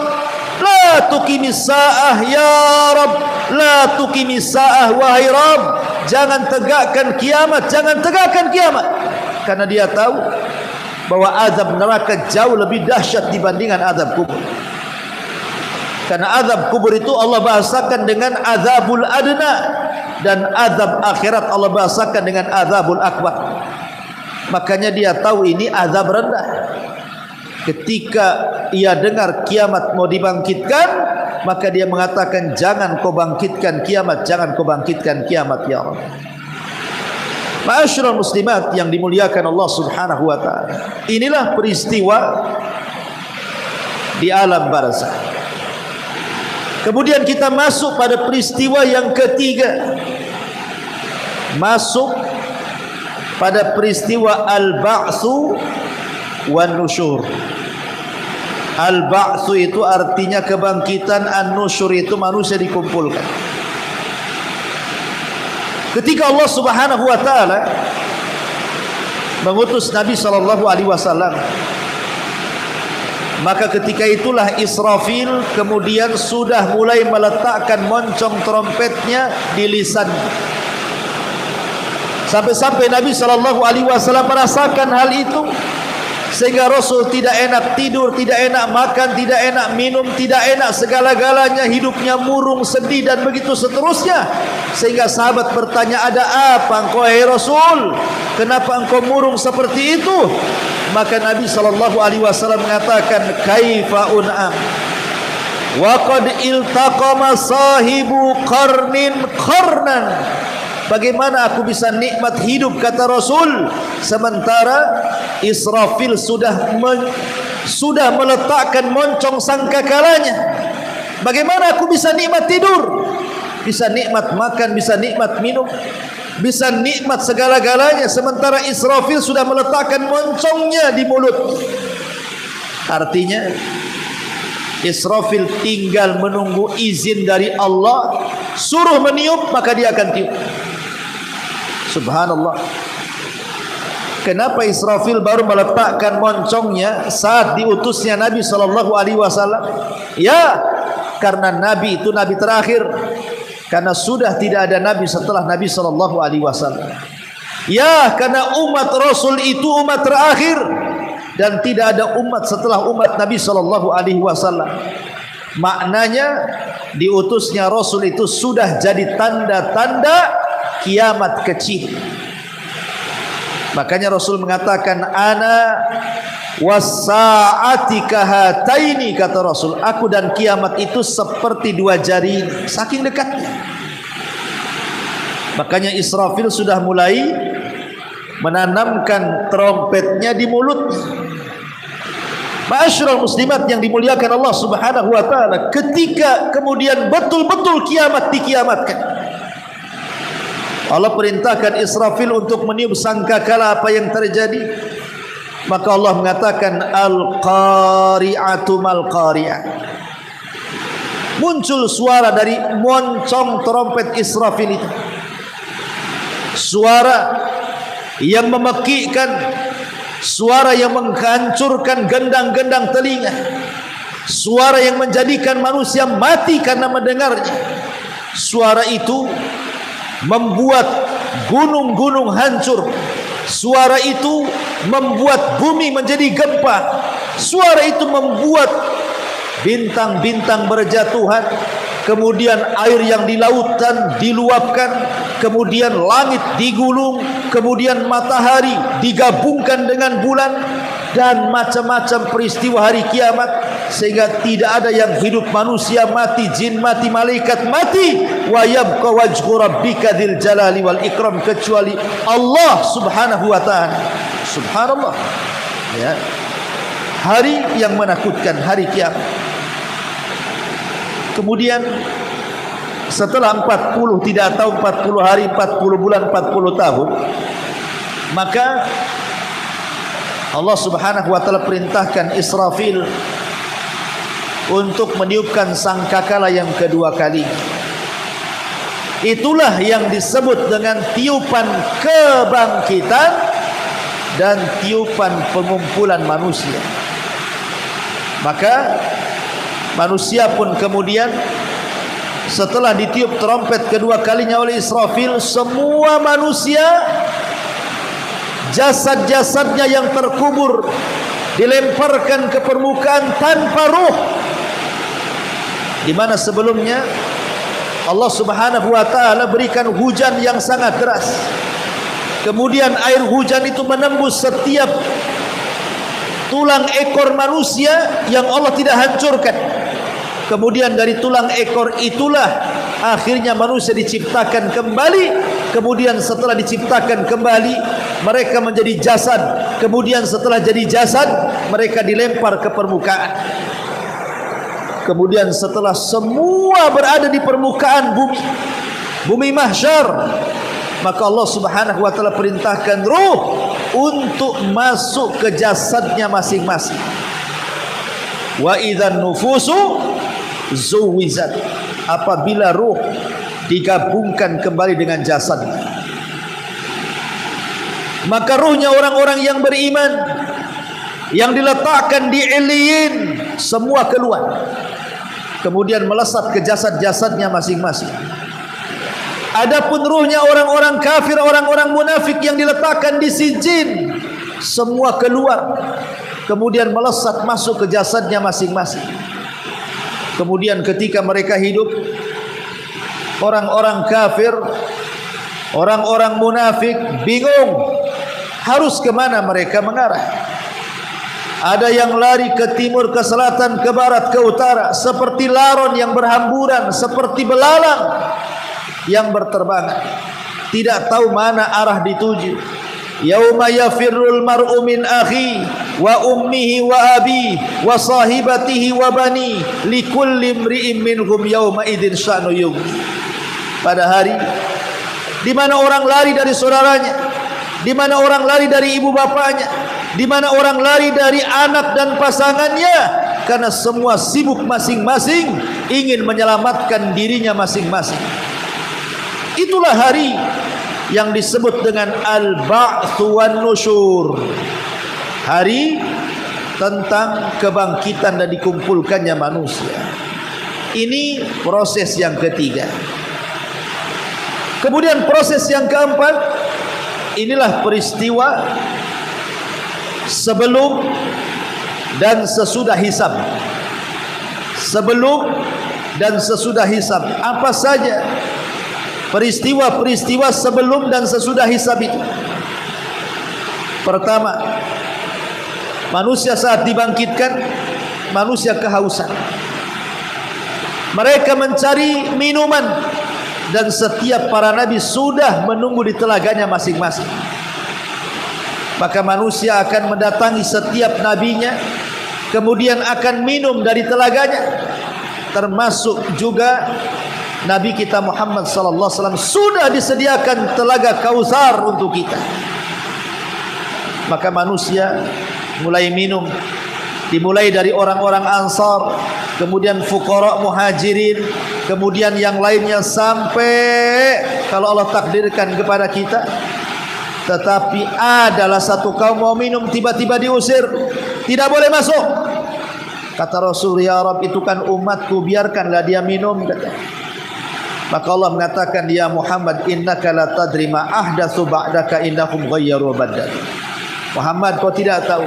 la tuqimis sa'ah, ya Rabb, la tuqimis sa'ah, wahai Rabb, jangan tegakkan kiamat, jangan tegakkan kiamat. Karena dia tahu bahwa azab neraka jauh lebih dahsyat dibandingkan azab kubur. Karena azab kubur itu Allah bahasakan dengan azabul adna, dan azab akhirat Allah bahasakan dengan azabul akbar. Makanya dia tahu ini azab rendah. ketika ia dengar kiamat mau dibangkitkan, maka dia mengatakan, jangan kau bangkitkan kiamat, jangan kau bangkitkan kiamat ya Allah. Ma'asyiral muslimat yang dimuliakan Allah Subhanahu wa taala. Inilah peristiwa di alam barzakh. Kemudian kita masuk pada peristiwa yang ketiga. Masuk pada peristiwa al-ba'tsu wan nusyur. Al-ba'tsu itu artinya kebangkitan, an-nusyur itu manusia dikumpulkan. Ketika Allah Subhanahu wa taala mengutus Nabi sallallahu alaihi wasallam, maka ketika itulah Israfil kemudian sudah mulai meletakkan moncong trompetnya di lisan. Sampai-sampai Nabi sallallahu alaihi wasallam merasakan hal itu, sehingga Rasul tidak enak tidur, tidak enak makan, tidak enak minum, tidak enak segala-galanya, hidupnya murung, sedih dan begitu seterusnya. Sehingga sahabat bertanya, ada apa engkau hai Rasul? Kenapa engkau murung seperti itu? Maka Nabi sallallahu alaihi wasallam mengatakan, kaifa un'am wa qad iltaqama sahibu qarnin qarnan. Bagaimana aku bisa nikmat hidup, kata Rasul, sementara Israfil sudah meletakkan moncong sangkakalanya. Bagaimana aku bisa nikmat tidur, bisa nikmat makan, bisa nikmat minum, bisa nikmat segala-galanya, sementara Israfil sudah meletakkan moncongnya di mulut. Artinya Israfil tinggal menunggu izin dari Allah, suruh meniup maka dia akan tiup. Subhanallah. Kenapa Israfil baru meletakkan moncongnya saat diutusnya Nabi sallallahu alaihi wasallam? Ya, karena Nabi itu nabi terakhir. Karena sudah tidak ada nabi setelah Nabi sallallahu alaihi wasallam. Ya, karena umat Rasul itu umat terakhir dan tidak ada umat setelah umat Nabi sallallahu alaihi wasallam. Maknanya diutusnya Rasul itu sudah jadi tanda-tanda kiamat kecil. Makanya Rasul mengatakan, ana was-saa'ati kahataini, kata Rasul, aku dan kiamat itu seperti dua jari, saking dekatnya. Makanya Israfil sudah mulai menanamkan trompetnya di mulut. Ma'asyiral muslimat yang dimuliakan Allah Subhanahu wa taala, ketika kemudian betul-betul kiamat dikiamatkan, Allah perintahkan Israfil untuk meniup sangkakala. Apa yang terjadi? Maka Allah mengatakan, al-qari'atu mal-qari'ah. Muncul suara dari moncong trompet Israfil itu, suara yang memekikkan, suara yang menghancurkan gendang-gendang telinga, suara yang menjadikan manusia mati karena mendengarnya. Suara itu membuat gunung-gunung hancur. Suara itu membuat bumi menjadi gempa. Suara itu membuat bintang-bintang berjatuhan. Kemudian air yang di lautan diluapkan. Kemudian langit digulung. Kemudian matahari digabungkan dengan bulan. Dan macam-macam peristiwa hari kiamat. Sehingga tidak ada yang hidup, manusia mati, jin mati, malaikat mati. Wa yabqa wajhu rabbika dzil jalali wal ikram, kecuali Allah Subhanahu wa taala. Subhanallah. Ya. Hari yang menakutkan, hari kiamat. Kemudian setelah 40, tidak tahu 40 hari, 40 bulan, 40 tahun, maka Allah Subhanahu wa taala perintahkan Israfil untuk meniupkan sangkakala yang kedua kali. Itulah yang disebut dengan tiupan kebangkitan dan tiupan pengumpulan manusia. Maka manusia pun kemudian setelah ditiup trompet kedua kalinya oleh Israfil, semua manusia, jasad-jasadnya yang terkubur dilemparkan ke permukaan tanpa ruh. Di mana sebelumnya Allah Subhanahu wa taala berikan hujan yang sangat deras. Kemudian air hujan itu menembus setiap tulang ekor manusia yang Allah tidak hancurkan. Kemudian dari tulang ekor itulah akhirnya manusia diciptakan kembali. Kemudian setelah diciptakan kembali, mereka menjadi jasad. Kemudian setelah jadi jasad, mereka dilempar ke permukaan. Kemudian setelah semua berada di permukaan bumi mahsyar, maka Allah Subhanahu wa taala perintahkan ruh untuk masuk ke jasadnya masing-masing. Wa idzan nufusu zuwizat, apabila ruh digabungkan kembali dengan jasad, maka ruhnya orang-orang yang beriman yang diletakkan di Iliyin semua keluar, kemudian melesat ke jasad-jasadnya masing-masing. Adapun ruhnya orang-orang kafir, orang-orang munafik yang diletakkan di Sijin, semua keluar, kemudian melesat masuk ke jasadnya masing-masing. Kemudian ketika mereka hidup, orang-orang kafir, orang-orang munafik bingung harus kemana mereka mengarah. Ada yang lari ke timur, ke selatan, ke barat, ke utara, seperti laron yang berhamburan, seperti belalang yang berterbangan, tidak tahu mana arah dituju. Yauma yafirrul mar'u min akhi wa ummihi wa abi wa sahibatihi wa bani likulli imri'in minhum yauma idzin sya'nu yughni. Pada hari di mana orang lari dari saudaranya, di mana orang lari dari ibu bapaknya, di mana orang lari dari anak dan pasangannya, karena semua sibuk masing-masing ingin menyelamatkan dirinya masing-masing. Itulah hari yang disebut dengan al-ba'tsu wan nusyur, hari tentang kebangkitan dan dikumpulkannya manusia. Ini proses yang ketiga. Kemudian proses yang keempat, inilah peristiwa sebelum dan sesudah hisab. Sebelum dan sesudah hisab, apa saja peristiwa-peristiwa sebelum dan sesudah hisab itu? Pertama, manusia saat dibangkitkan, manusia kehausan. Mereka mencari minuman, dan setiap para nabi sudah menunggu di telaganya masing-masing. Maka manusia akan mendatangi setiap nabinya, kemudian akan minum dari telaganya. Termasuk juga Nabi kita Muhammad sallallahu alaihi wasallam sudah disediakan telaga Kautsar untuk kita. Maka manusia mulai minum, dimulai dari orang-orang Ansar, kemudian fuqara muhajirin, kemudian yang lainnya, sampai kalau Allah takdirkan kepada kita. Tetapi adalah satu kaum mau minum, tiba-tiba diusir, tidak boleh masuk. Kata Rasul, ya Rabb, itu kan umatku, biarkanlah dia minum, kata. Maka Allah mengatakan, ya Muhammad, innaka la tadri ma ahdatsu ba'daka innahum ghayyaru badal. Muhammad, kau tidak tahu,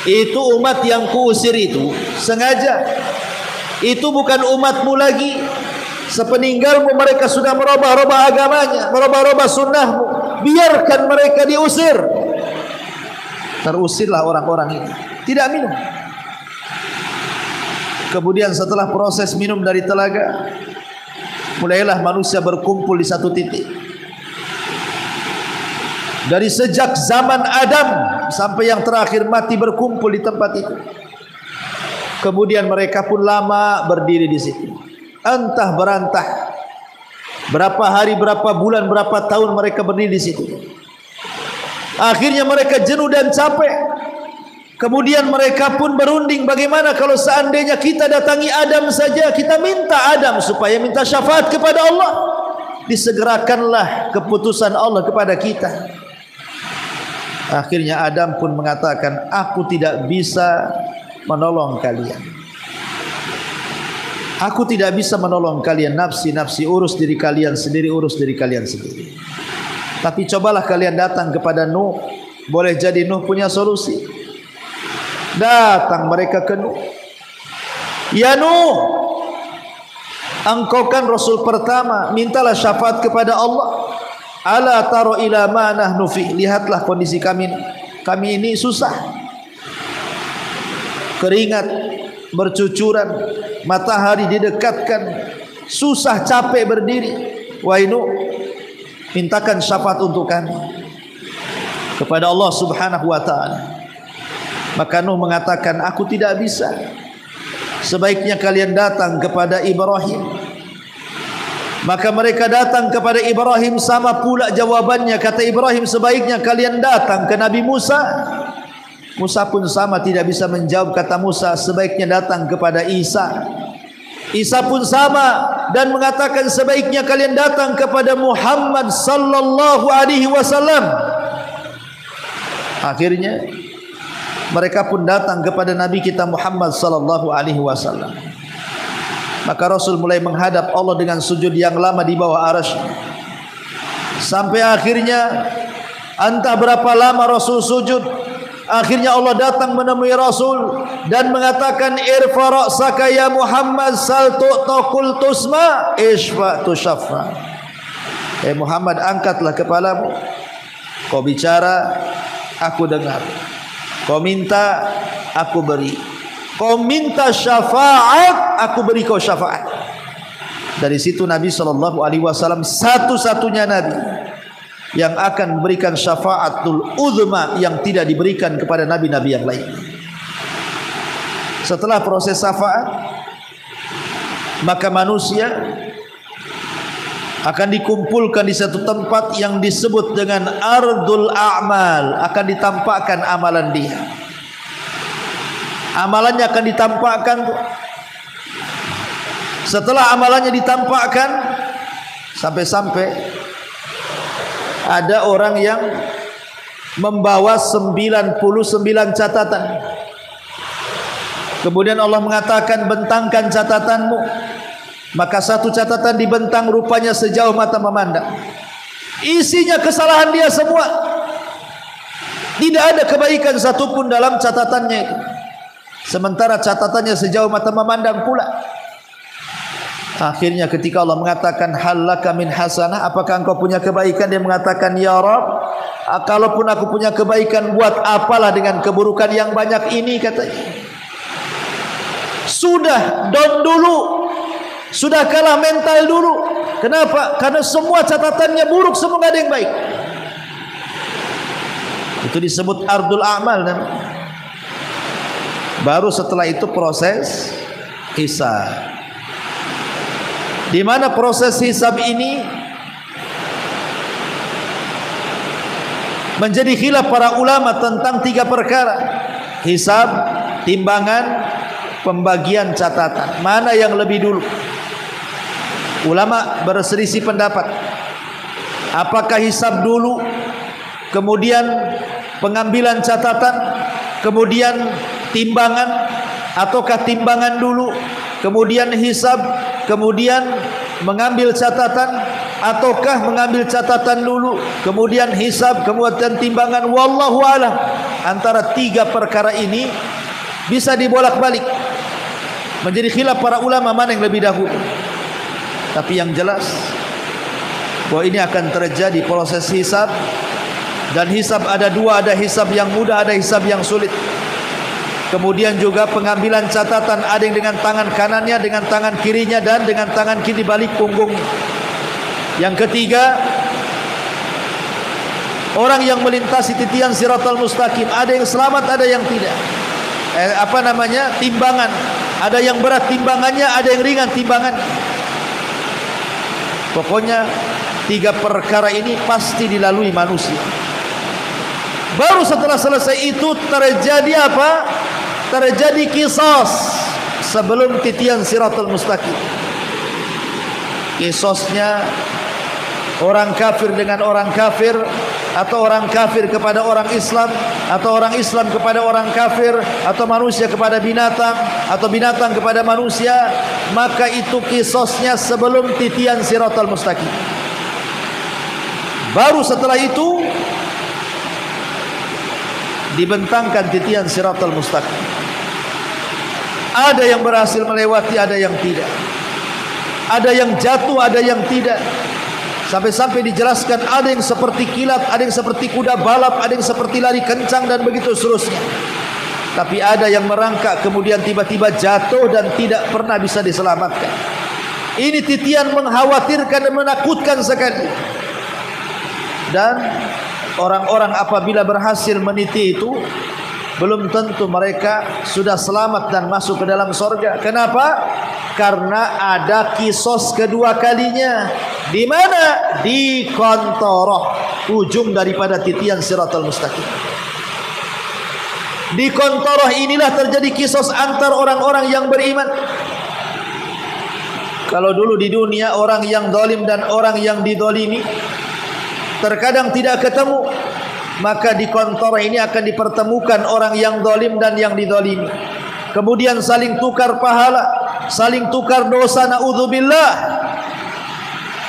itu umat yang kuusir itu sengaja. Itu bukan umatmu lagi. Sepeninggalmu mereka sudah merubah-rubah agamanya, merubah-rubah sunnahmu. Biarkan mereka diusir. Terusirlah orang-orang ini, tidak minum. Kemudian setelah proses minum dari telaga, mulailah manusia berkumpul di satu titik. Dari sejak zaman Adam sampai yang terakhir mati berkumpul di tempat itu. Kemudian mereka pun lama berdiri di situ, entah berantah berapa hari, berapa bulan, berapa tahun mereka berdiri di situ. Akhirnya mereka jenuh dan capek. Kemudian mereka pun berunding, bagaimana kalau seandainya kita datangi Adam saja, kita minta Adam supaya minta syafaat kepada Allah, disegerakanlah keputusan Allah kepada kita. Akhirnya Adam pun mengatakan, aku tidak bisa menolong kalian. Aku tidak bisa menolong kalian. Nafsi-nafsi, urus diri kalian sendiri, urus diri kalian sendiri. Tapi cobalah kalian datang kepada Nuh, boleh jadi Nuh punya solusi. Datang mereka ke Nuh. Ya Nuh, engkau kan Rasul pertama, mintalah syafaat kepada Allah. Ala taro ila ma nahnu fi, lihatlah kondisi kami ini susah. keringat bercucuran, matahari didekatkan, susah capek berdiri. Wahai Nuh, mintakan syafaat untuk kami kepada Allah Subhanahu wa taala. Maka Nuh mengatakan, aku tidak bisa. Sebaiknya kalian datang kepada Ibrahim. Maka mereka datang kepada Ibrahim, sama pula jawabannya. Kata Ibrahim, sebaiknya kalian datang ke Nabi Musa. Musa pun sama, tidak bisa menjawab. Kata Musa, sebaiknya datang kepada Isa. Isa pun sama dan mengatakan, sebaiknya kalian datang kepada Muhammad sallallahu alaihi wasallam. Akhirnya mereka pun datang kepada Nabi kita Muhammad sallallahu alaihi wasallam. Maka Rasul mulai menghadap Allah dengan sujud yang lama di bawah arasy. Sampai akhirnya entah berapa lama Rasul sujud. Akhirnya Allah datang menemui Rasul dan mengatakan, irfa ra'saka ya Muhammad, sal tu'taqul tusma, ishfa tushaffa. Muhammad, angkatlah kepalamu. Kau bicara, aku dengar. Kau minta, aku beri. Kau minta syafaat, aku beri kau syafaat. Dari situ Nabi SAW satu-satunya Nabi yang akan memberikan syafaatul uzma yang tidak diberikan kepada nabi-nabi yang lain. Setelah proses syafaat, maka manusia akan dikumpulkan di satu tempat yang disebut dengan ardul a'mal. Akan ditampakkan amalan dia. Amalannya akan ditampakkan. Setelah amalannya ditampakkan, sampai-sampai ada orang yang membawa 99 catatan. Kemudian Allah mengatakan, bentangkan catatanmu. Maka satu catatan dibentang, rupanya sejauh mata memandang. Isinya kesalahan dia semua. Tidak ada kebaikan satupun dalam catatannya itu. Sementara catatannya sejauh mata memandang pula. Akhirnya ketika Allah mengatakan, halaka min hasanah, apakah engkau punya kebaikan? Dia mengatakan, ya Rabb, kalaupun aku punya kebaikan, buat apalah dengan keburukan yang banyak ini, katanya. Sudah down dulu, sudah kalah mental dulu. Kenapa? Karena semua catatannya buruk, semua gak ada yang baik. Itu disebut ardul a'mal. Baru setelah itu proses hisab. Di mana proses hisab ini menjadi khilaf para ulama tentang 3 perkara: hisab, timbangan, pembagian catatan. Mana yang lebih dulu? Ulama berselisih pendapat. Apakah hisab dulu, kemudian pengambilan catatan, kemudian timbangan, ataukah timbangan dulu, kemudian hisab, kemudian mengambil catatan, ataukah mengambil catatan dulu, kemudian hisab, kemudian timbangan? Wallahu a'lam. Antara 3 perkara ini bisa dibolak-balik, menjadi khilaf para ulama mana yang lebih dahulu. Tapi yang jelas bahwa ini akan terjadi proses hisab. Dan hisab ada 2, ada hisab yang mudah, ada hisab yang sulit. Kemudian juga pengambilan catatan, ada yang dengan tangan kanannya, dengan tangan kirinya, dan dengan tangan kiri balik punggung. Yang ketiga, orang yang melintasi titian siratal mustaqim, ada yang selamat, ada yang tidak. Timbangan, ada yang berat timbangannya, ada yang ringan timbangan. Pokoknya 3 perkara ini pasti dilalui manusia. Baru setelah selesai itu terjadi apa? Terjadi qisas sebelum titian siratal mustaqim. Qisasnya orang kafir dengan orang kafir, atau orang kafir kepada orang Islam, atau orang Islam kepada orang kafir, atau manusia kepada binatang, atau binatang kepada manusia. Maka itu qisasnya sebelum titian siratal mustaqim. Baru setelah itu dibentangkan titian siratal mustaqim. Ada yang berhasil melewati, ada yang tidak. Ada yang jatuh, ada yang tidak. Sampai-sampai dijelaskan, ada yang seperti kilat, ada yang seperti kuda balap, ada yang seperti lari kencang, dan begitu seterusnya. Tapi ada yang merangkak kemudian tiba-tiba jatuh dan tidak pernah bisa diselamatkan. Ini titian mengkhawatirkan dan menakutkan sekali. Dan orang-orang apabila berhasil meniti itu, belum tentu mereka sudah selamat dan masuk ke dalam surga. Kenapa? Karena ada kisos kedua kalinya. Di mana? Di Qantharah, ujung daripada titian Siratal Mustaqim. Di Qantharah inilah terjadi kisos antar orang-orang yang beriman. Kalau dulu di dunia orang yang zalim dan orang yang dizalimi terkadang tidak ketemu, maka di Qantharah ini akan dipertemukan orang yang zalim dan yang dizalimi. Kemudian saling tukar pahala, saling tukar dosa, naudzubillah.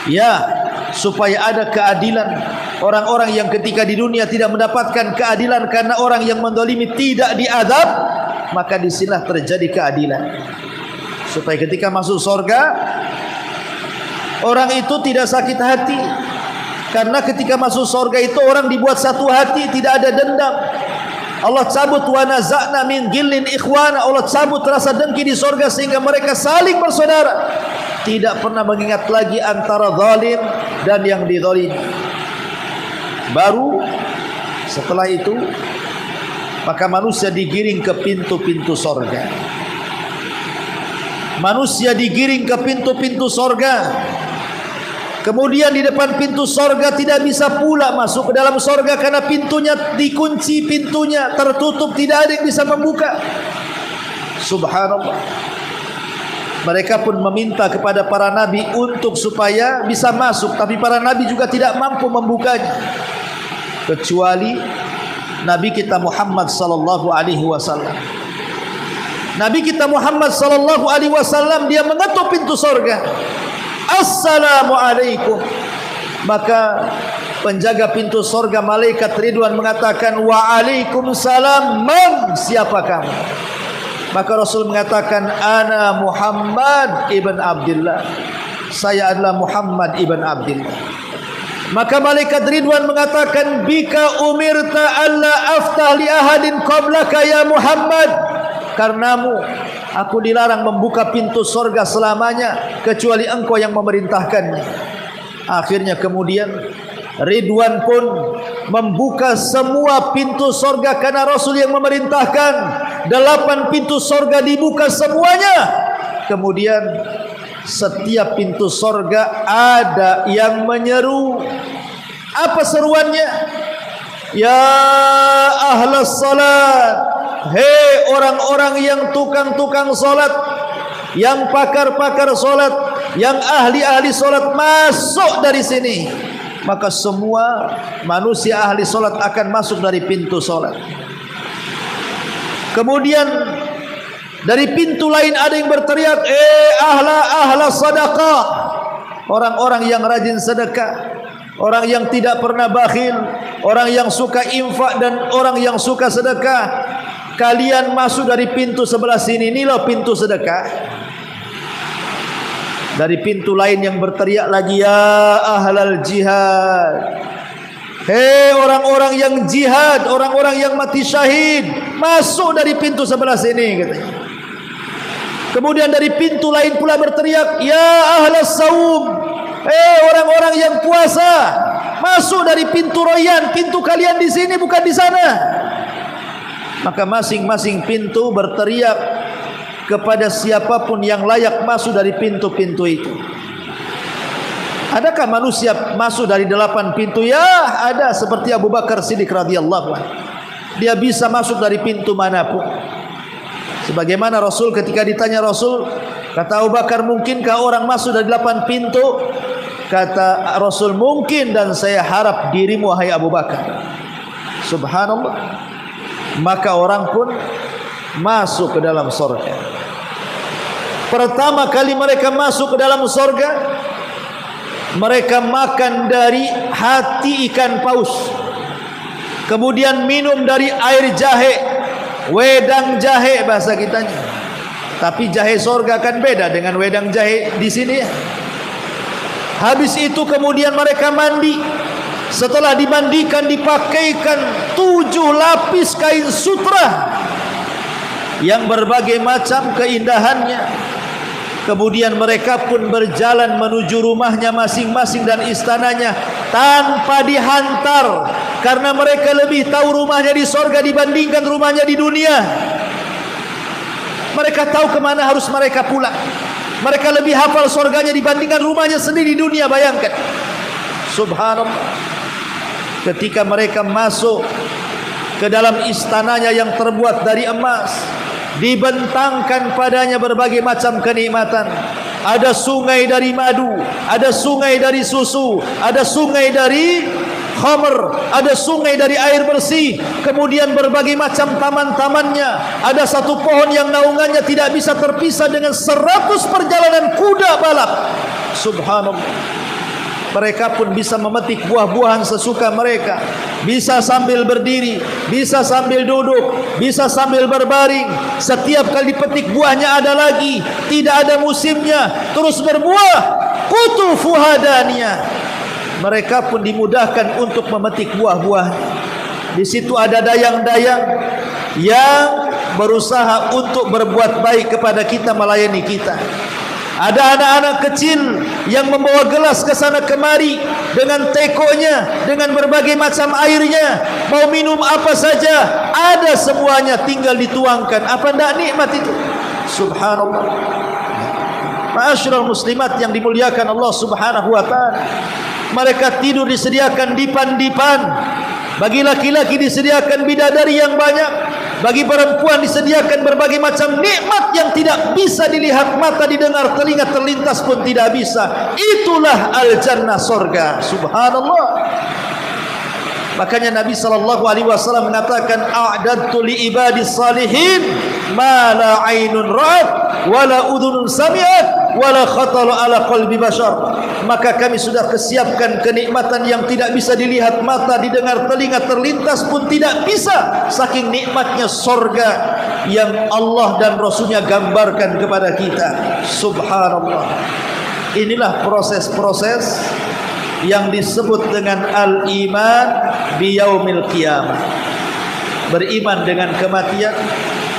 Ya, supaya ada keadilan. Orang-orang yang ketika di dunia tidak mendapatkan keadilan karena orang yang menzalimi tidak diazab, maka disinilah terjadi keadilan. Supaya ketika masuk surga, orang itu tidak sakit hati. Karena ketika masuk surga itu orang dibuat satu hati, tidak ada dendam. Allah cabut wa naza'na min ghillin ikhwana. Allah cabut rasa dengki di surga sehingga mereka saling bersaudara. Tidak pernah mengingat lagi antara zalim dan yang dizalimi. Baru setelah itu maka manusia digiring ke pintu-pintu surga. Manusia digiring ke pintu-pintu surga. Kemudian di depan pintu surga tidak bisa pula masuk ke dalam surga karena pintunya dikunci, pintunya tertutup, tidak ada yang bisa membuka. Subhanallah. Mereka pun meminta kepada para nabi untuk supaya bisa masuk, tapi para nabi juga tidak mampu membukanya. Kecuali Nabi kita Muhammad sallallahu alaihi wasallam. Nabi kita Muhammad sallallahu alaihi wasallam dia mengetuk pintu surga. Assalamualaikum. Maka penjaga pintu surga malaikat Ridwan mengatakan waalaikumsalam, man, siapa kamu? Maka Rasul mengatakan ana Muhammad ibn Abdullah, saya adalah Muhammad ibn Abdullah. Maka malaikat Ridwan mengatakan bika umirta alla aftah li ahadin qablaka ya Muhammad, karenamu aku dilarang membuka pintu surga selamanya kecuali engkau yang memerintahkannya. Akhirnya kemudian Ridwan pun membuka semua pintu surga karena Rasul yang memerintahkan. 8 pintu surga dibuka semuanya. Kemudian setiap pintu surga ada yang menyeru. Apa seruannya? Ya ahlas salat, hei orang-orang yang tukang-tukang salat, yang pakar-pakar salat, yang ahli-ahli salat, masuk dari sini. Maka semua manusia ahli salat akan masuk dari pintu salat. Kemudian dari pintu lain ada yang berteriak, ahla sadaqah, orang-orang yang rajin sedekah, orang yang tidak pernah bakhil, orang yang suka infak dan orang yang suka sedekah, kalian masuk dari pintu sebelah sini. Ini loh pintu sedekah. Dari pintu lain yang berteriak lagi, ya ahlal jihad, hei orang-orang yang jihad, orang-orang yang mati syahid, masuk dari pintu sebelah sini, katanya. Kemudian dari pintu lain pula berteriak, ya ahlas saum, hei orang-orang yang puasa, masuk dari pintu royan, pintu kalian di sini bukan di sana. Maka masing-masing pintu berteriak kepada siapapun yang layak masuk dari pintu-pintu itu. Adakah manusia masuk dari 8 pintu? Ya, ada, seperti Abu Bakar Siddiq radhiyallahu anhu. Dia bisa masuk dari pintu manapun. Sebagaimana Rasul ketika ditanya Rasul, kata Abu Bakar, mungkinkah orang masuk dari 8 pintu? Kata Rasul, mungkin, dan saya harap dirimu wahai Abu Bakar. Subhanallah. Maka orang pun masuk ke dalam surga. Pertama kali mereka masuk ke dalam surga, mereka makan dari hati ikan paus, kemudian minum dari air jahe, wedang jahe bahasa kitanya. Tapi jahe surga kan beda dengan wedang jahe di sini ya. Habis itu kemudian mereka mandi. Setelah dimandikan dipakaikan 7 lapis kain sutra yang berbagai macam keindahannya. Kemudian mereka pun berjalan menuju rumahnya masing-masing dan istananya tanpa dihantar, karena mereka lebih tahu rumahnya di sorga dibandingkan rumahnya di dunia. Mereka tahu kemana harus mereka pulang. Mereka lebih hafal sorganya dibandingkan rumahnya sendiri di dunia. Bayangkan, subhanallah. Ketika mereka masuk ke dalam istananya yang terbuat dari emas, dibentangkan padanya berbagai macam kenikmatan. Ada sungai dari madu, ada sungai dari susu, ada sungai dari khamr, ada sungai dari air bersih. Kemudian berbagai macam taman-tamannya. Ada satu pohon yang naungannya tidak bisa terpisah dengan 100 perjalanan kuda balap. Subhanallah. Mereka pun bisa memetik buah-buahan sesuka mereka. Bisa sambil berdiri, bisa sambil duduk, bisa sambil berbaring. Setiap kali dipetik buahnya ada lagi, tidak ada musimnya, terus berbuah. Qutufuha daniyah. Mereka pun dimudahkan untuk memetik buah-buah. Di situ ada dayang-dayang yang berusaha untuk berbuat baik kepada kita, melayani kita. Ada anak-anak kecil yang membawa gelas ke sana kemari dengan tekonya, dengan berbagai macam airnya. Mau minum apa saja, ada semuanya, tinggal dituangkan. Apa tidak nikmat itu? Subhanallah. Ma'asyiral muslimat yang dimuliakan Allah Subhanahu wa ta'ala. Mereka tidur disediakan dipan-dipan. Bagi laki-laki disediakan bidadari yang banyak. Bagi perempuan disediakan berbagai macam nikmat yang tidak bisa dilihat mata, didengar telinga, terlintas pun tidak bisa. Itulah al-jannah, sorga. Subhanallah. Makanya Nabi SAW mengatakan, a'dadtu li ibadis salihin ma la ainun ra'at wa la udhunun sami'at wa la khatala ala qalbi bashar. Maka kami sudah kesiapkan kenikmatan yang tidak bisa dilihat mata, didengar telinga, terlintas pun tidak bisa. Saking nikmatnya sorga yang Allah dan Rasulnya gambarkan kepada kita. Subhanallah. Inilah proses-proses yang disebut dengan al-iman biyaumil qiyamah. Beriman dengan kematian,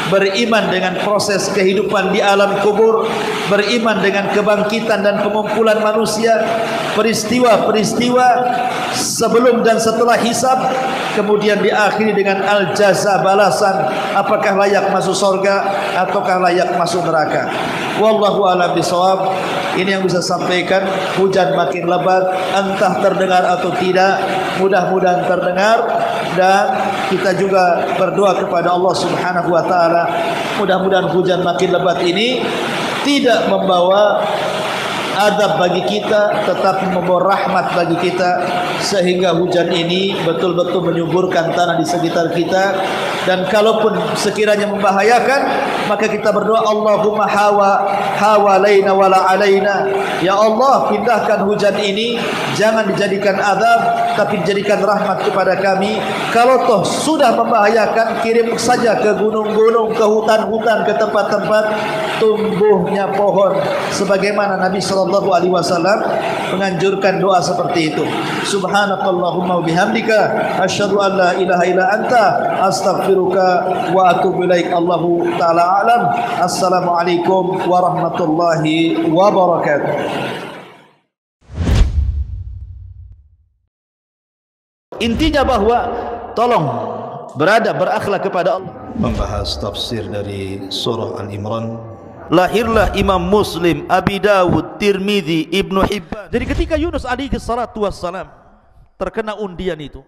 beriman dengan proses kehidupan di alam kubur, beriman dengan kebangkitan dan pengumpulan manusia, peristiwa-peristiwa sebelum dan setelah hisab, kemudian diakhiri dengan al-jaza, balasan. Apakah layak masuk surga ataukah layak masuk neraka? Wallahu a'lam bishawab. Ini yang bisa sampaikan. Hujan makin lebat, entah terdengar atau tidak, mudah-mudahan terdengar. Dan kita juga berdoa kepada Allah Subhanahu wa ta'ala, mudah-mudahan hujan makin lebat ini tidak membawa adab bagi kita, tetapi membawa rahmat bagi kita, sehingga hujan ini betul-betul menyuburkan tanah di sekitar kita. Dan kalaupun sekiranya membahayakan, maka kita berdoa, Allahumma hawalaina wala alaina. Ya Allah, pindahkan hujan ini, jangan dijadikan azab, tapi dijadikan rahmat kepada kami. Kalau toh sudah membahayakan, kirim saja ke gunung-gunung, ke hutan-hutan, ke tempat-tempat tumbuhnya pohon, sebagaimana Nabi SAW menganjurkan doa seperti itu. Subhanakallahumma wa bihamdika asyhadu an la ilaha illa anta astaghfiruka wa atubu ilaik. Allahu ta'ala a'lam. Assalamualaikum warahmatullahi wabarakatuh. Intinya bahwa tolong berakhlak kepada Allah. Membahas tafsir dari surah Al-Imran. Lahirlah Imam Muslim, Abi Dawud, Tirmidzi, Ibnu Hibban. Jadi ketika Yunus alaihi salatu wassalam terkena undian itu,